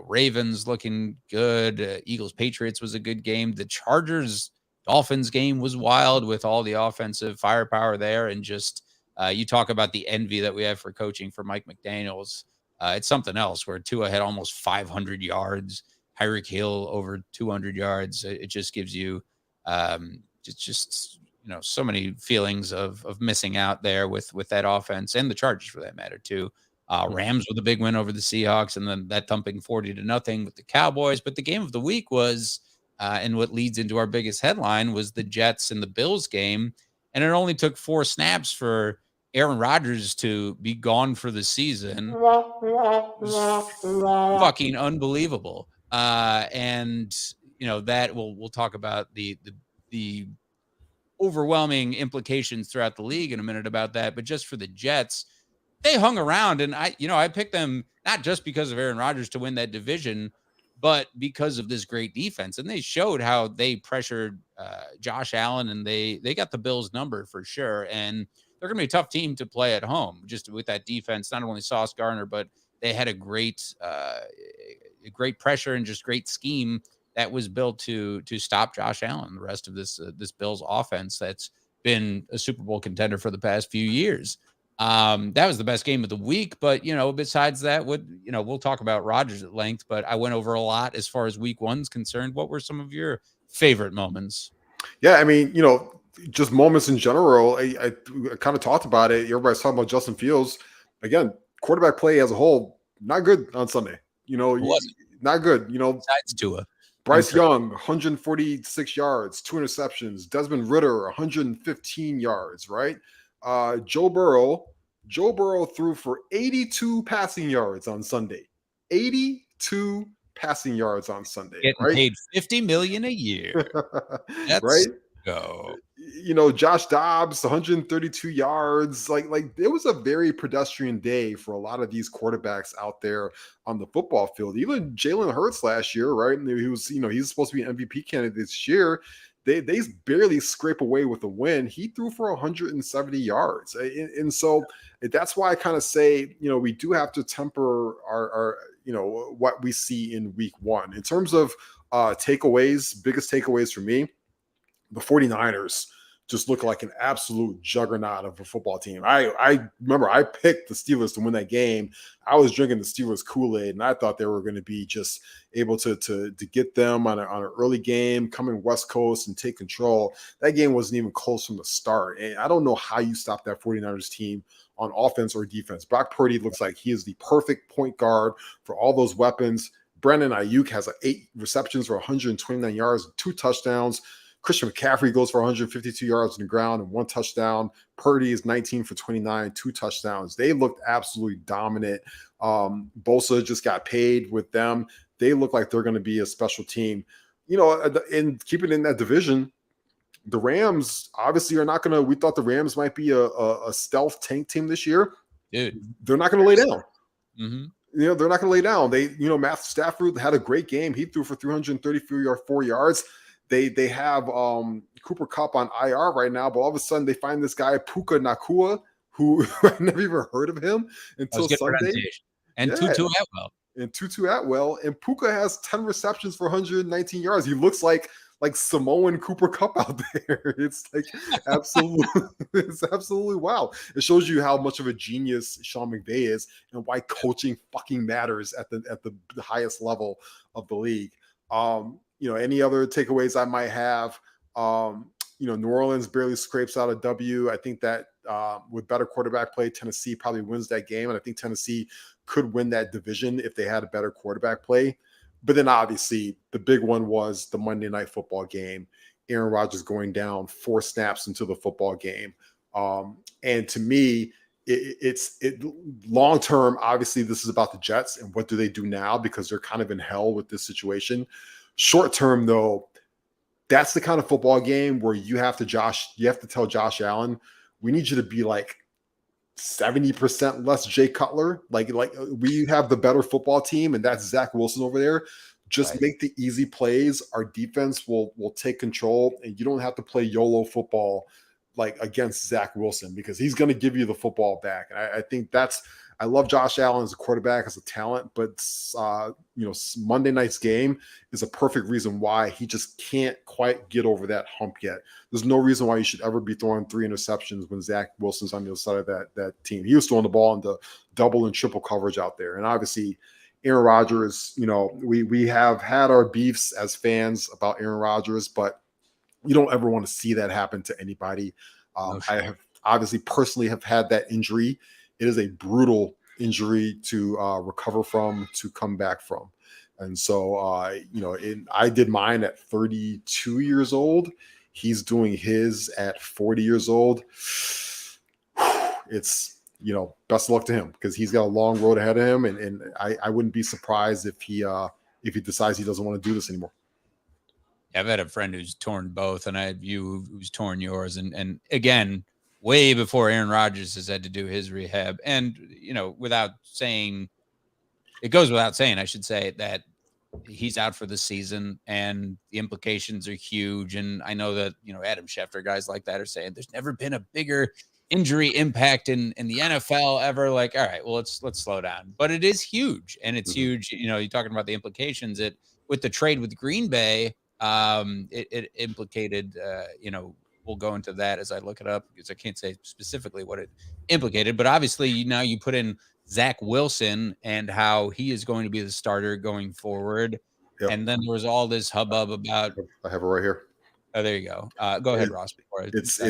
Ravens looking good. Eagles-Patriots was a good game. The Chargers-Dolphins game was wild with all the offensive firepower there. And just you talk about the envy that we have for coaching for Mike McDaniels. It's something else where Tua had almost 500 yards. Tyreek Hill over 200 yards. It just gives you so many feelings of missing out there with that offense, and the Chargers for that matter too. Rams with a big win over the Seahawks, and then that thumping 40-0 with the Cowboys. But the game of the week was, and what leads into our biggest headline, was the Jets and the Bills game. And it only took 4 snaps for Aaron Rodgers to be gone for the season. Fucking unbelievable. That we'll talk about the overwhelming implications throughout the league in a minute about that. But just for the Jets, they hung around, and I picked them not just because of Aaron Rodgers to win that division, but because of this great defense. And they showed how they pressured Josh Allen, and they got the Bills' number for sure. And they're going to be a tough team to play at home, just with that defense. Not only Sauce Gardner, but they had a great pressure and just great scheme that was built to stop Josh Allen, the rest of this Bills offense that's been a Super Bowl contender for the past few years. That was the best game of the week. But, besides that, we'll talk about Rodgers at length, but I went over a lot as far as week 1's concerned. What were some of your favorite moments? Yeah, I mean, just moments in general. I kind of talked about it. Everybody's talking about Justin Fields. Again, quarterback play as a whole, not good on Sunday. Not good. Besides Tua. Bryce Young, 146 yards, 2 interceptions. Desmond Ridder, 115 yards, right? Joe Burrow threw for 82 passing yards on Sunday. 82 passing yards on Sunday. Getting right? paid $50 million a year. Let's right? go. Josh Dobbs, 132 yards. Like it was a very pedestrian day for a lot of these quarterbacks out there on the football field. Even Jalen Hurts last year, right? He was, he's supposed to be an MVP candidate this year. They barely scrape away with a win. He threw for 170 yards. And so that's why I kind of say, we do have to temper our what we see in week 1. In terms of biggest takeaways for me, the 49ers just look like an absolute juggernaut of a football team. I remember I picked the Steelers to win that game. I was drinking the Steelers Kool-Aid, and I thought they were going to be just able to get them on an early game, coming West Coast and take control. That game wasn't even close from the start. And I don't know how you stop that 49ers team on offense or defense. Brock Purdy looks like he is the perfect point guard for all those weapons. Brandon Ayuk has 8 receptions for 129 yards and 2 touchdowns. Christian McCaffrey goes for 152 yards on the ground and 1 touchdown. Purdy is 19 for 29, 2 touchdowns. They looked absolutely dominant. Bosa just got paid with them. They look like they're going to be a special team. You know, and keep it in that division. The Rams obviously are not going to. We thought the Rams might be a stealth tank team this year. Dude, they're not going to lay down. Mm-hmm. You know, they're not going to lay down. Matthew Stafford had a great game. He threw for 334 yards. They have Cooper Kupp on IR right now, but all of a sudden they find this guy Puka Nakua, who I never even heard of him until Sunday. And Tutu Atwell. And Tutu Atwell. And Puka has 10 receptions for 119 yards. He looks like Samoan Cooper Kupp out there. It's like it's absolutely wild. It shows you how much of a genius Sean McVay is and why coaching fucking matters at the highest level of the league. Any other takeaways I might have? New Orleans barely scrapes out a W. I think that with better quarterback play, Tennessee probably wins that game. And I think Tennessee could win that division if they had a better quarterback play. But then obviously the big one was the Monday Night Football game. Aaron Rodgers going down 4 snaps into the football game. And to me, it's long term, obviously this is about the Jets and what do they do now because they're kind of in hell with this situation. Short term, though, that's the kind of football game where you have to tell Josh Allen, we need you to be like 70% less Jay Cutler. Like we have the better football team, and that's Zach Wilson over there. Just make the easy plays. Our defense will take control, and you don't have to play YOLO football like against Zach Wilson because he's going to give you the football back. And I think I love Josh Allen as a quarterback, as a talent, but Monday night's game is a perfect reason why he just can't quite get over that hump yet. There's no reason why you should ever be throwing 3 interceptions when Zach Wilson's on the other side of that team. He was throwing the ball into double and triple coverage out there. And obviously Aaron Rodgers, we have had our beefs as fans about Aaron Rodgers, but you don't ever want to see that happen to anybody. I have obviously personally have had that injury. It is a brutal injury to recover from, to come back from. And so, I did mine at 32 years old. He's doing his at 40 years old. It's, best of luck to him because he's got a long road ahead of him. And I wouldn't be surprised if he decides he doesn't want to do this anymore. I've had a friend who's torn both, and I have you who's torn yours. And again, way before Aaron Rodgers has had to do his rehab. And, without saying, it goes without saying, I should say, that he's out for the season and the implications are huge. And I know that, Adam Schefter, guys like that are saying there's never been a bigger injury impact in the NFL ever. Like, all right, well, let's slow down. But it is huge. And it's huge. You're talking about the implications. With the trade with Green Bay, it implicated, we'll go into that as I look it up because I can't say specifically what it implicated, but obviously now you put in Zach Wilson and how he is going to be the starter going forward. Yep. And then there was all this hubbub about, I have it right here. Oh, there you go. Go ahead, Ross.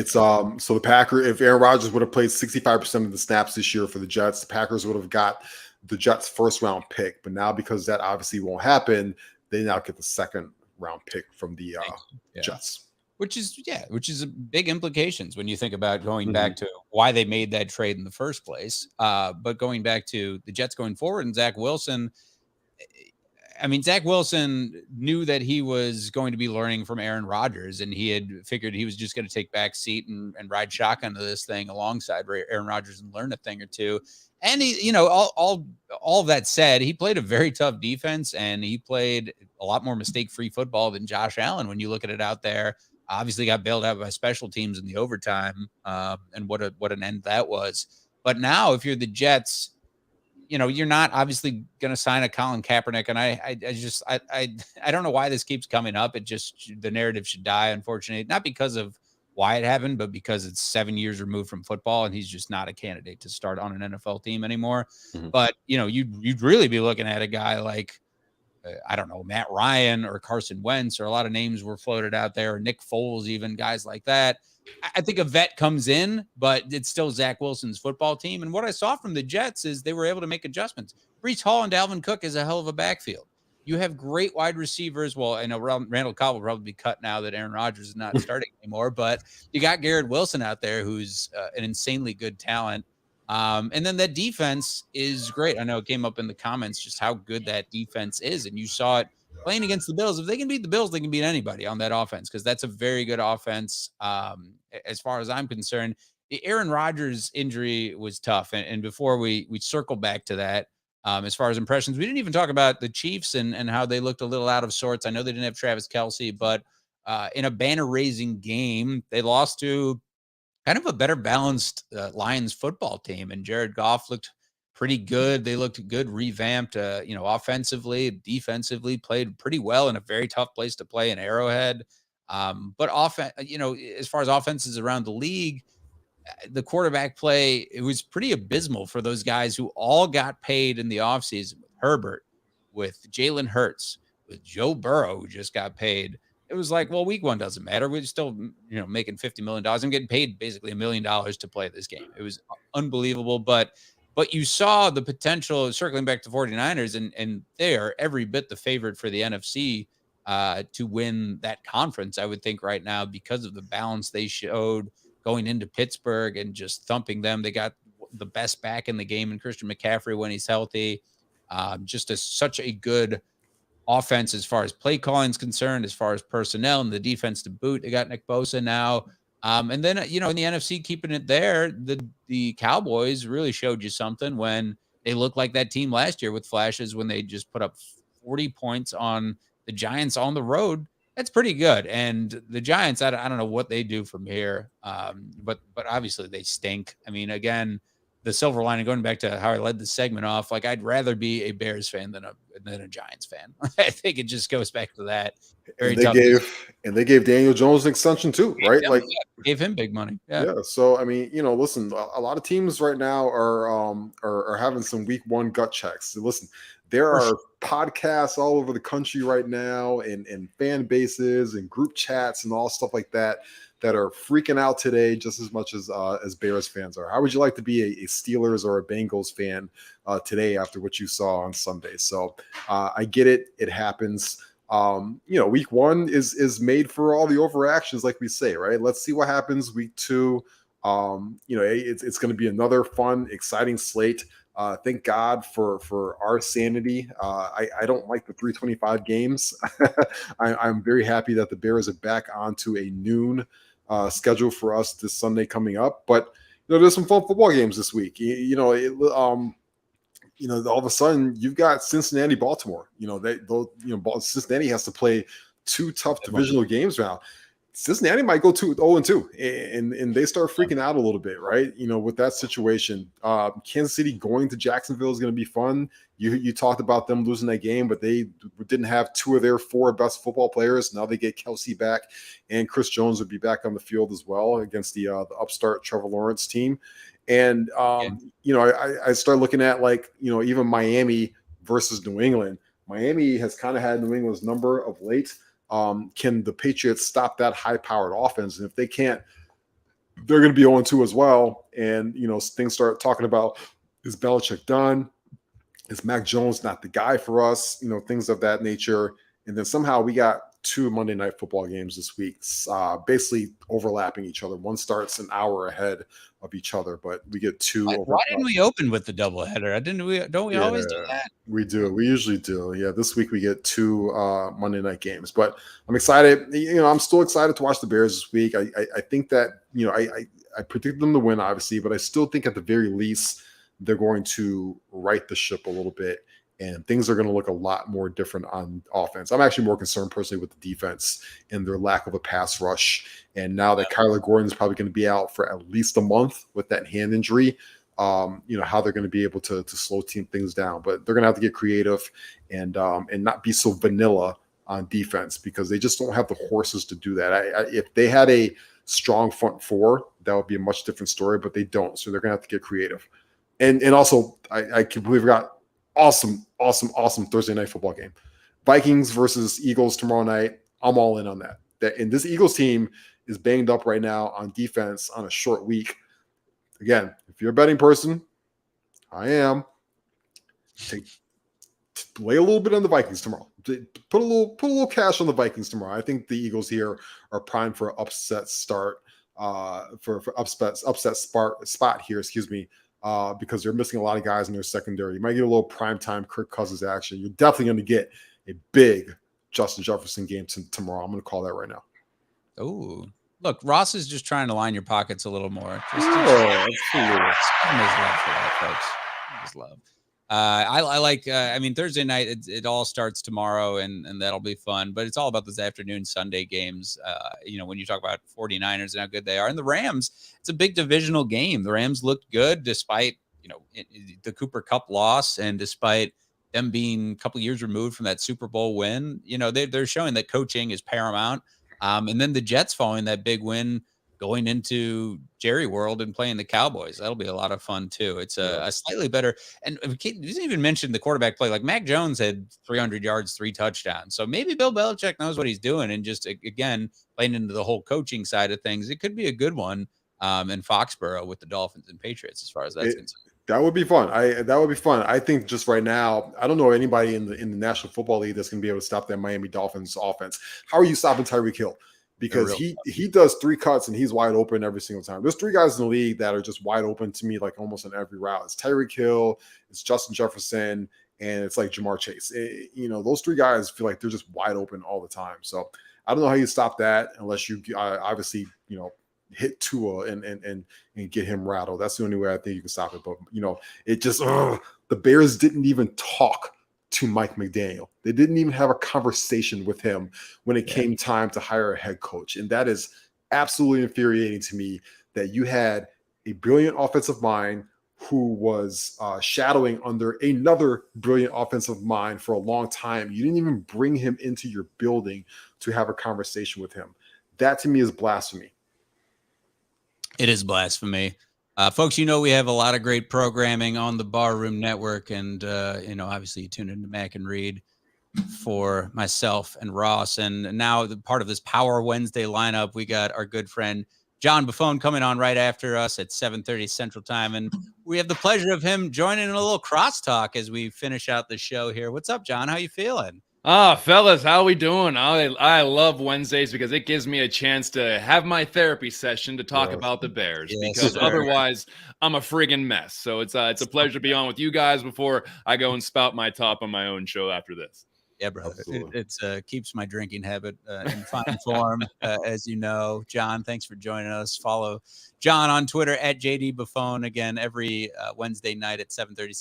So the Packers, if Aaron Rodgers would have played 65% of the snaps this year for the Jets, the Packers would have got the Jets' first round pick. But now because that obviously won't happen, they now get the second round pick from the Jets. Which is big implications when you think about going back to why they made that trade in the first place. But going back to the Jets going forward and Zach Wilson, Zach Wilson knew that he was going to be learning from Aaron Rodgers, and he had figured he was just going to take back seat and ride shotgun to this thing alongside Aaron Rodgers and learn a thing or two. And he, all of that said, he played a very tough defense, and he played a lot more mistake-free football than Josh Allen when you look at it out there. Obviously got bailed out by special teams in the overtime, and what an end that was. But now, if you're the Jets, you're not obviously going to sign a Colin Kaepernick, and I don't know why this keeps coming up. It just, the narrative should die, unfortunately, not because of why it happened, but because it's 7 years removed from football and he's just not a candidate to start on an NFL team anymore. But, you'd really be looking at a guy like, I don't know, Matt Ryan or Carson Wentz, or a lot of names were floated out there, or Nick Foles, even guys like that. I think a vet comes in, but it's still Zach Wilson's football team. And what I saw from the Jets is they were able to make adjustments. Breece Hall and Dalvin Cook is a hell of a backfield. You have great wide receivers. Well, I know Randall Cobb will probably be cut now that Aaron Rodgers is not starting anymore, but you got Garrett Wilson out there who's an insanely good talent. And then that defense is great. I know it came up in the comments just how good that defense is. And you saw it playing against the Bills. If they can beat the Bills, they can beat anybody on that offense, because that's a very good offense. As far as I'm concerned, the Aaron Rodgers injury was tough. And before we circle back to that, as far as impressions, we didn't even talk about the Chiefs and how they looked a little out of sorts. I know they didn't have Travis Kelce, but in a banner-raising game, they lost to kind of a better balanced Lions football team. And Jared Goff looked pretty good. They looked good, revamped, offensively, defensively, played pretty well in a very tough place to play in Arrowhead. But as far as offenses around the league, the quarterback play, it was pretty abysmal for those guys who all got paid in the offseason, with Herbert, with Jalen Hurts, with Joe Burrow, who just got paid. It was like, well, week one doesn't matter. We're still, making $50 million. I'm getting paid basically $1 million to play this game. It was unbelievable. But you saw the potential, circling back to 49ers, and they are every bit the favorite for the NFC to win that conference, I would think, right now, because of the balance they showed going into Pittsburgh and just thumping them. They got the best back in the game in Christian McCaffrey when he's healthy. Such a good offense as far as play calling is concerned, as far as personnel and the defense to boot. They got Nick Bosa now. And then, in the NFC, keeping it there, the Cowboys really showed you something when they looked like that team last year with flashes, when they just put up 40 points on the Giants on the road. That's pretty good. And the Giants, I don't know what they do from here. But obviously they stink. I mean, again, the silver lining, going back to how I led the segment off, like, I'd rather be a Bears fan than a Giants fan. I think it just goes back to that. Very tough. They gave Daniel Jones an extension too, right? Gave him big money. Yeah. So I mean, listen, a lot of teams right now are having some week one gut checks. So listen, there are podcasts all over the country right now, and fan bases and group chats and all stuff like that are freaking out today just as much as Bears fans are. How would you like to be a Steelers or a Bengals fan today after what you saw on Sunday? So I get it. It happens. Week one is made for all the overreactions, like we say, right? Let's see what happens week two. It's going to be another fun, exciting slate. Thank God for our sanity. I don't like the 325 games. I'm very happy that the Bears are back onto a noon schedule for us this Sunday coming up. But there's some fun football games this week. All of a sudden you've got Cincinnati, Baltimore. Cincinnati has to play two tough divisional games now. Cincinnati might go 0-2, and they start freaking out a little bit, right? With that situation. Kansas City going to Jacksonville is going to be fun. You talked about them losing that game, but they didn't have two of their four best football players. Now they get Kelce back, and Chris Jones would be back on the field as well against the upstart Trevor Lawrence team. And I start looking at even Miami versus New England. Miami has kind of had New England's number of late. Can the Patriots stop that high-powered offense? And if they can't, they're going to be 0-2 as well. And, things start talking about, is Belichick done? Is Mac Jones not the guy for us? Things of that nature. And then somehow we got two Monday Night Football games this week, basically overlapping each other. One starts an hour ahead of each other, but we get two. Why didn't we open with the doubleheader? Don't we always do that? We do. We usually do. Yeah, this week we get two Monday night games, but I'm excited. I'm still excited to watch the Bears this week. I think that I predicted them to win, obviously, but I still think at the very least they're going to right the ship a little bit, and things are going to look a lot more different on offense. I'm actually more concerned personally with the defense and their lack of a pass rush. And now that Kyler Gordon is probably going to be out for at least a month with that hand injury, how they're going to be able to slow things down. But they're going to have to get creative and not be so vanilla on defense, because they just don't have the horses to do that. If they had a strong front four, that would be a much different story, but they don't. So they're going to have to get creative. And also, I can't believe we got awesome Thursday night football game. Vikings versus Eagles tomorrow night. I'm all in on that. And this Eagles team is banged up right now on defense on a short week. Again, if you're a betting person, I am. Lay a little bit on the Vikings tomorrow. Put a little cash on the Vikings tomorrow. I think the Eagles here are primed for an upset start, for upset spot here. Because they're missing a lot of guys in their secondary. You might get a little primetime Kirk Cousins action. You're definitely going to get a big Justin Jefferson game tomorrow. I'm going to call that right now. Oh, look, Ross is just trying to line your pockets a little more. Just love. I like, Thursday night, it all starts tomorrow, and that'll be fun. But it's all about those afternoon Sunday games. When you talk about 49ers and how good they are. And the Rams, it's a big divisional game. The Rams looked good despite, the Cooper Kupp loss, and despite them being a couple of years removed from that Super Bowl win. They're showing that coaching is paramount. And then the Jets following that big win, going into Jerry World and playing the Cowboys. That'll be a lot of fun too. It's a slightly better, and we didn't even mention the quarterback play. Like Mac Jones had 300 yards, 3 touchdowns. So maybe Bill Belichick knows what he's doing, and just, again, playing into the whole coaching side of things, it could be a good one in Foxborough with the Dolphins and Patriots, as far as that's concerned. That would be fun. That would be fun. I think just right now, I don't know anybody in the National Football League that's going to be able to stop that Miami Dolphins offense. How are you stopping Tyreek Hill? Because he does 3 cuts and he's wide open every single time. There's 3 guys in the league that are just wide open to me, like almost on every route. It's Tyreek Hill, it's Justin Jefferson, and it's like Jamar Chase. Those 3 guys feel like they're just wide open all the time. So I don't know how you stop that unless you obviously hit Tua and get him rattled. That's the only way I think you can stop it. But it just the Bears didn't even talk to Mike McDaniel. They didn't even have a conversation with him when it came time to hire a head coach. And that is absolutely infuriating to me, that you had a brilliant offensive mind who was shadowing under another brilliant offensive mind for a long time. You didn't even bring him into your building to have a conversation with him. That to me is blasphemy. It is blasphemy. Folks, we have a lot of great programming on the Barroom Network, and obviously you tune into Mac and Reed for myself and Ross, and now the part of this Power Wednesday lineup, we got our good friend John Buffone coming on right after us at 7:30 Central Time, and we have the pleasure of him joining in a little crosstalk as we finish out the show here. What's up, John? How you feeling? Fellas, how we doing? I love Wednesdays because it gives me a chance to have my therapy session to talk about the Bears, because otherwise I'm a friggin' mess. So it's a pleasure to be on with you guys before I go and spout my top on my own show after this. Yeah, bro. It keeps my drinking habit in fine form, as you know. John, thanks for joining us. Follow John on Twitter at JD Buffone, again, every Wednesday night at 7:30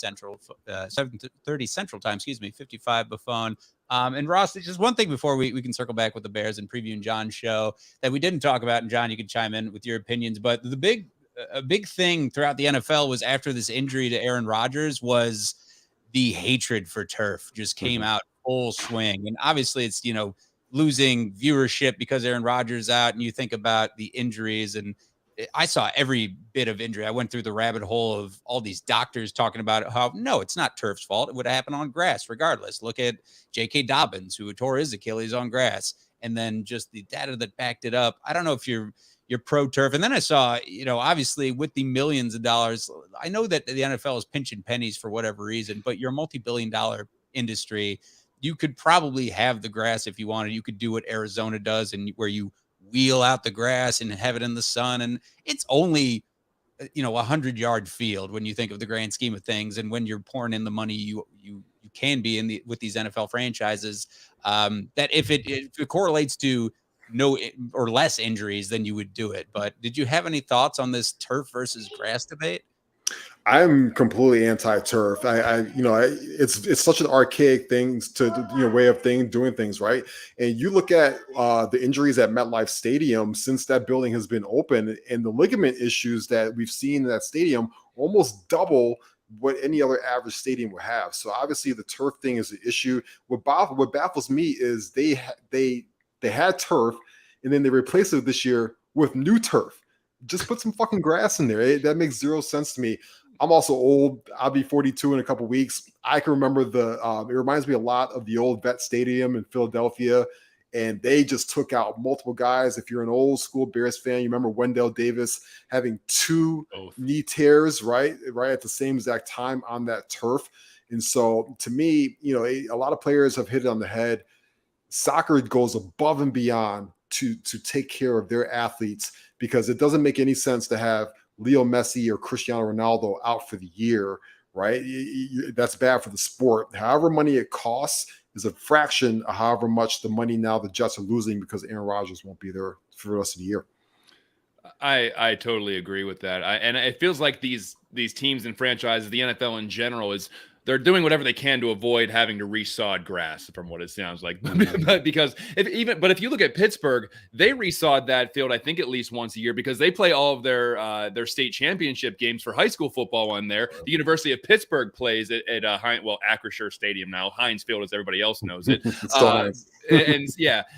Central Time, 55 Buffone. And Ross, just one thing before we can circle back with the Bears and previewing John's show that we didn't talk about, and John, you can chime in with your opinions, but a big thing throughout the NFL was after this injury to Aaron Rodgers was the hatred for turf just came out full swing. And obviously it's, losing viewership because Aaron Rodgers out, and you think about the injuries, and I saw every bit of injury. I went through the rabbit hole of all these doctors talking about how, no, it's not turf's fault. It would have happened on grass regardless. Look at J.K. Dobbins, who tore his Achilles on grass, and then just the data that backed it up. I don't know if you're pro turf. And then I saw, obviously with the millions of dollars, I know that the NFL is pinching pennies for whatever reason, but you're a multi-billion-dollar industry. You could probably have the grass if you wanted. You could do what Arizona does, and where you wheel out the grass and have it in the sun. And it's only, a 100-yard field when you think of the grand scheme of things. And when you're pouring in the money, you can be with these NFL franchises, that if it correlates to no or less injuries, then you would do it. But did you have any thoughts on this turf versus grass debate? I'm completely anti-turf. It's such an archaic thing way of doing things, right? And you look at the injuries at MetLife Stadium since that building has been open, and the ligament issues that we've seen in that stadium almost double what any other average stadium would have. So obviously the turf thing is an issue. What baffles me is they had turf, and then they replaced it this year with new turf. Just put some fucking grass in there. That makes zero sense to me. I'm also old. I'll be 42 in a couple weeks. I can remember it reminds me a lot of the old Vet Stadium in Philadelphia, and they just took out multiple guys. If you're an old school Bears fan, you remember Wendell Davis having two knee tears right at the same exact time on that turf. And so to me, a lot of players have hit it on the head. Soccer goes above and beyond to take care of their athletes, because it doesn't make any sense to have Leo Messi or Cristiano Ronaldo out for the year, right? That's bad for the sport. However money it costs is a fraction of however much the money now the Jets are losing because Aaron Rodgers won't be there for the rest of the year. I totally agree with that. And it feels like these teams and franchises, the NFL in general, they're doing whatever they can to avoid having to resod grass, from what it sounds like. Because if you look at Pittsburgh, they resod that field, I think, at least once a year, because they play all of their state championship games for high school football on there. The University of Pittsburgh plays at Acrisure Stadium now, Heinz Field, as everybody else knows it.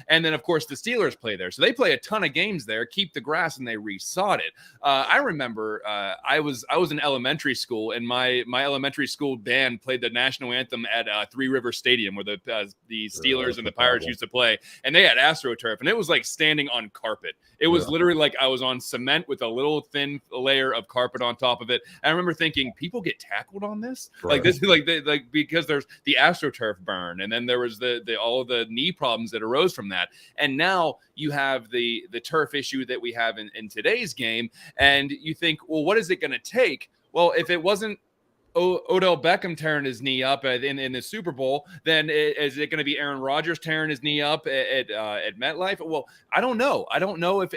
And then of course the Steelers play there, so they play a ton of games there, keep the grass, and they resod it. I remember I was in elementary school, and my elementary school band played the national anthem at Three River Stadium, where the Steelers and the Pirates used to play, and they had AstroTurf, and it was like standing on carpet. It was literally like I was on cement with a little thin layer of carpet on top of it. And I remember thinking, people get tackled on this, like this, because there's the AstroTurf burn, and then there was all of the knee problems that arose from that, and now you have the turf issue that we have in today's game, and you think, well, what is it going to take? Well, if it wasn't Odell Beckham tearing his knee up in the Super Bowl, then is it going to be Aaron Rodgers tearing his knee up at MetLife? Well, I don't know. I don't know if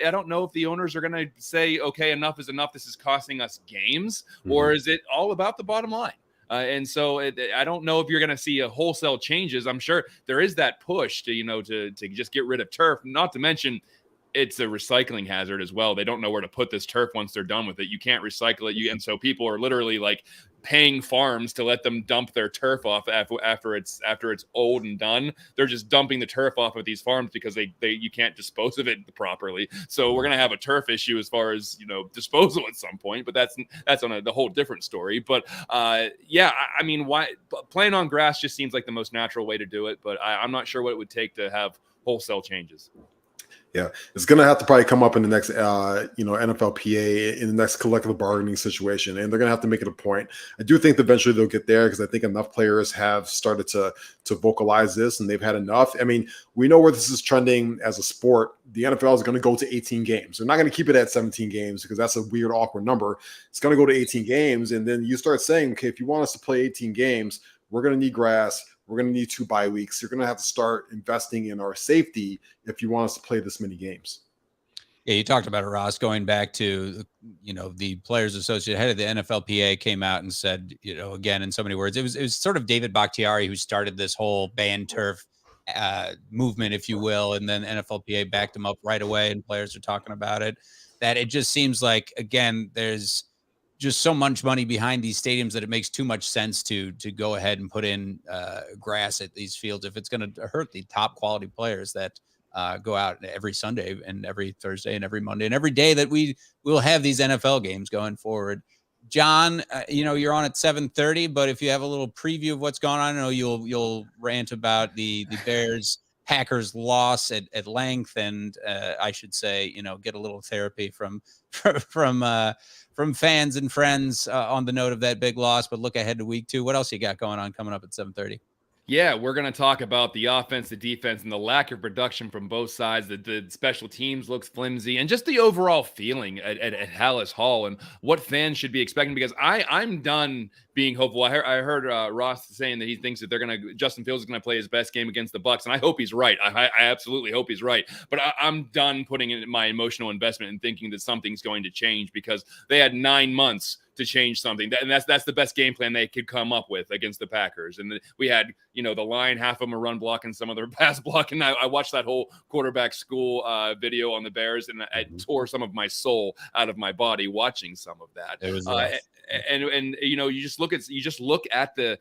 the owners are going to say, okay, enough is enough. This is costing us games, or is it all about the bottom line? And so I don't know if you're going to see a wholesale changes. I'm sure there is that push to just get rid of turf. Not to mention, it's a recycling hazard as well. They don't know where to put this turf once they're done with it. You can't recycle it. And so people are literally like paying farms to let them dump their turf off after it's old and done. They're just dumping the turf off of these farms because you can't dispose of it properly. So we're gonna have a turf issue as far as disposal at some point. But that's on the whole different story. But I mean, why playing on grass just seems like the most natural way to do it. But I'm not sure what it would take to have wholesale changes. Yeah, it's going to have to probably come up in the next, NFLPA, in the next collective bargaining situation, and they're going to have to make it a point. I do think that eventually they'll get there, because I think enough players have started to vocalize this, and they've had enough. I mean, we know where this is trending as a sport. The NFL is going to go to 18 games. They're not going to keep it at 17 games because that's a weird, awkward number. It's going to go to 18 games, and then you start saying, okay, if you want us to play 18 games, we're going to need grass. We're going to need 2 bye weeks. You're going to have to start investing in our safety if you want us to play this many games. Yeah, you talked about it, Ross, going back to, the Players Associate, head of the NFLPA came out and said, again, in so many words, it was sort of David Bakhtiari who started this whole ban turf movement, if you will. And then NFLPA backed him up right away, and players are talking about it, that it just seems like, again, there's just so much money behind these stadiums that it makes too much sense to go ahead and put in grass at these fields if it's going to hurt the top quality players that go out every Sunday and every Thursday and every Monday and every day that we will have these NFL games going forward. John, you're on at 7:30, but if you have a little preview of what's going on, I know you'll rant about the Bears Packers loss at length, and I should say, get a little therapy from fans and friends on the note of that big loss, but look ahead to week 2. What else you got going on coming up at 7:30? Yeah, we're going to talk about the offense, the defense, and the lack of production from both sides. The special teams looks flimsy, and just the overall feeling at Hallis Hall and what fans should be expecting, because I'm done being hopeful. I heard Ross saying that he thinks that Justin Fields is going to play his best game against the Bucs, and I hope he's right. I absolutely hope he's right. But I'm done putting in my emotional investment and thinking that something's going to change, because they had 9 months to change something. And that's the best game plan they could come up with against the Packers. And we had, the line, half of them are run blocking, some of them are pass blocking. I watched that whole quarterback school video on the Bears, and I tore some of my soul out of my body watching some of that. It was and you just look at the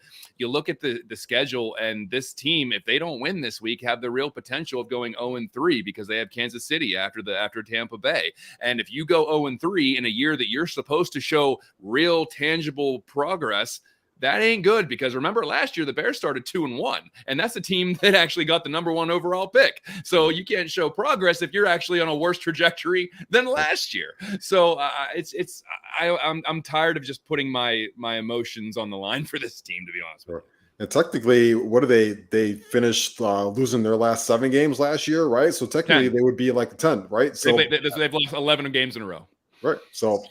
schedule, and this team, if they don't win this week, have the real potential of going 0-3 because they have Kansas City after Tampa Bay. And if you go 0-3 in a year that you're supposed to show real tangible progress, that ain't good, because remember last year the Bears started 2-1, and that's the team that actually got the number 1 overall pick. So you can't show progress if you're actually on a worse trajectory than last year. So I'm tired of just putting my emotions on the line for this team, to be honest with you. And technically, what are they finished losing their last 7 games last year, right? So technically 10. They would be like 10, right? So they've lost 11 games in a row. Right. So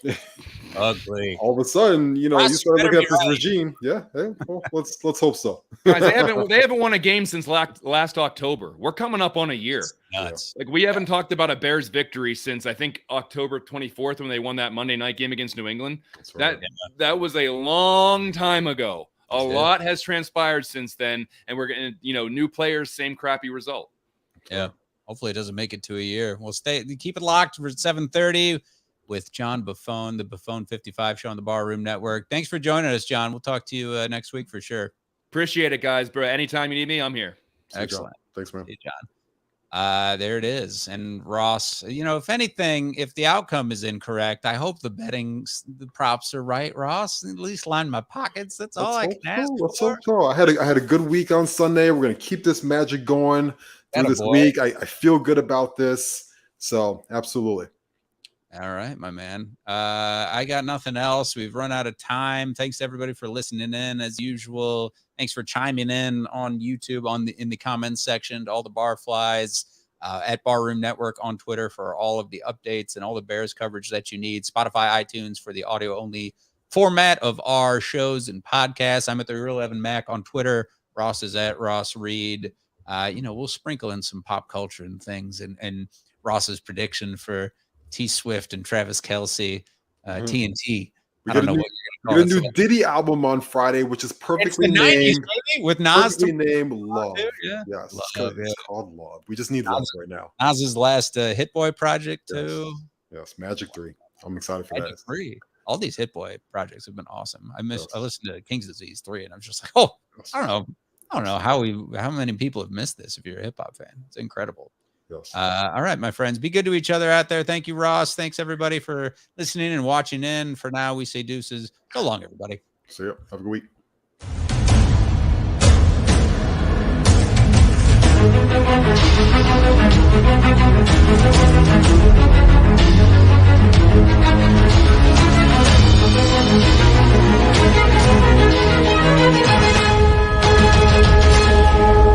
ugly. All of a sudden, you start looking at this regime. Yeah. Hey, well, let's hope so. Guys, they haven't won a game since last October. We're coming up on a year. Nuts. Like, we haven't talked about a Bears victory since I think October 24th when they won that Monday night game against New England. That's right. That was a long time ago. A lot has transpired since then, and we're getting new players, same crappy result. Yeah. Hopefully it doesn't make it to a year. We'll keep it locked for 7:30. with John Buffone, the Buffone 55 show on the Barroom Network. Thanks for joining us, John. We'll talk to you next week for sure. Appreciate it, guys. Bro, anytime you need me, I'm here. Excellent. Thanks, man. Hey, John. There it is. And Ross, if anything, if the outcome is incorrect, I hope the props are right, Ross. At least line my pockets. That's all I can ask for. Let's hope so. I had a good week on Sunday. We're going to keep this magic going through this week. I feel good about this. So, absolutely. All right, my man. I got nothing else. We've run out of time. Thanks to everybody for listening in as usual. Thanks for chiming in on YouTube in the comments section, to all the Barflies, at Barroom Network on Twitter for all of the updates and all the Bears coverage that you need. Spotify, iTunes for the audio only format of our shows and podcasts. I'm at the Real Evan Mack on Twitter. Ross is at Ross Reed. We'll sprinkle in some pop culture and things, and Ross's prediction for T Swift and Travis Kelce, TNT. I don't know what you're going to call it. New Diddy album on Friday, which is perfectly named. 90s, with Nas. Perfectly named Love. Yeah. Yes, it's called Love. We just need love right now. Nas's last Hit Boy project, too. Yes, Magic 3. I'm excited for Magic 3. All these Hit Boy projects have been awesome. I listened to King's Disease 3, and I'm just like, I don't know how many people have missed this if you're a hip-hop fan. It's incredible. Yes. All right, my friends, be good to each other out there. Thank you, Ross. Thanks, everybody, for listening and watching in. For now, we say deuces. So long, everybody. See you. Have a good week.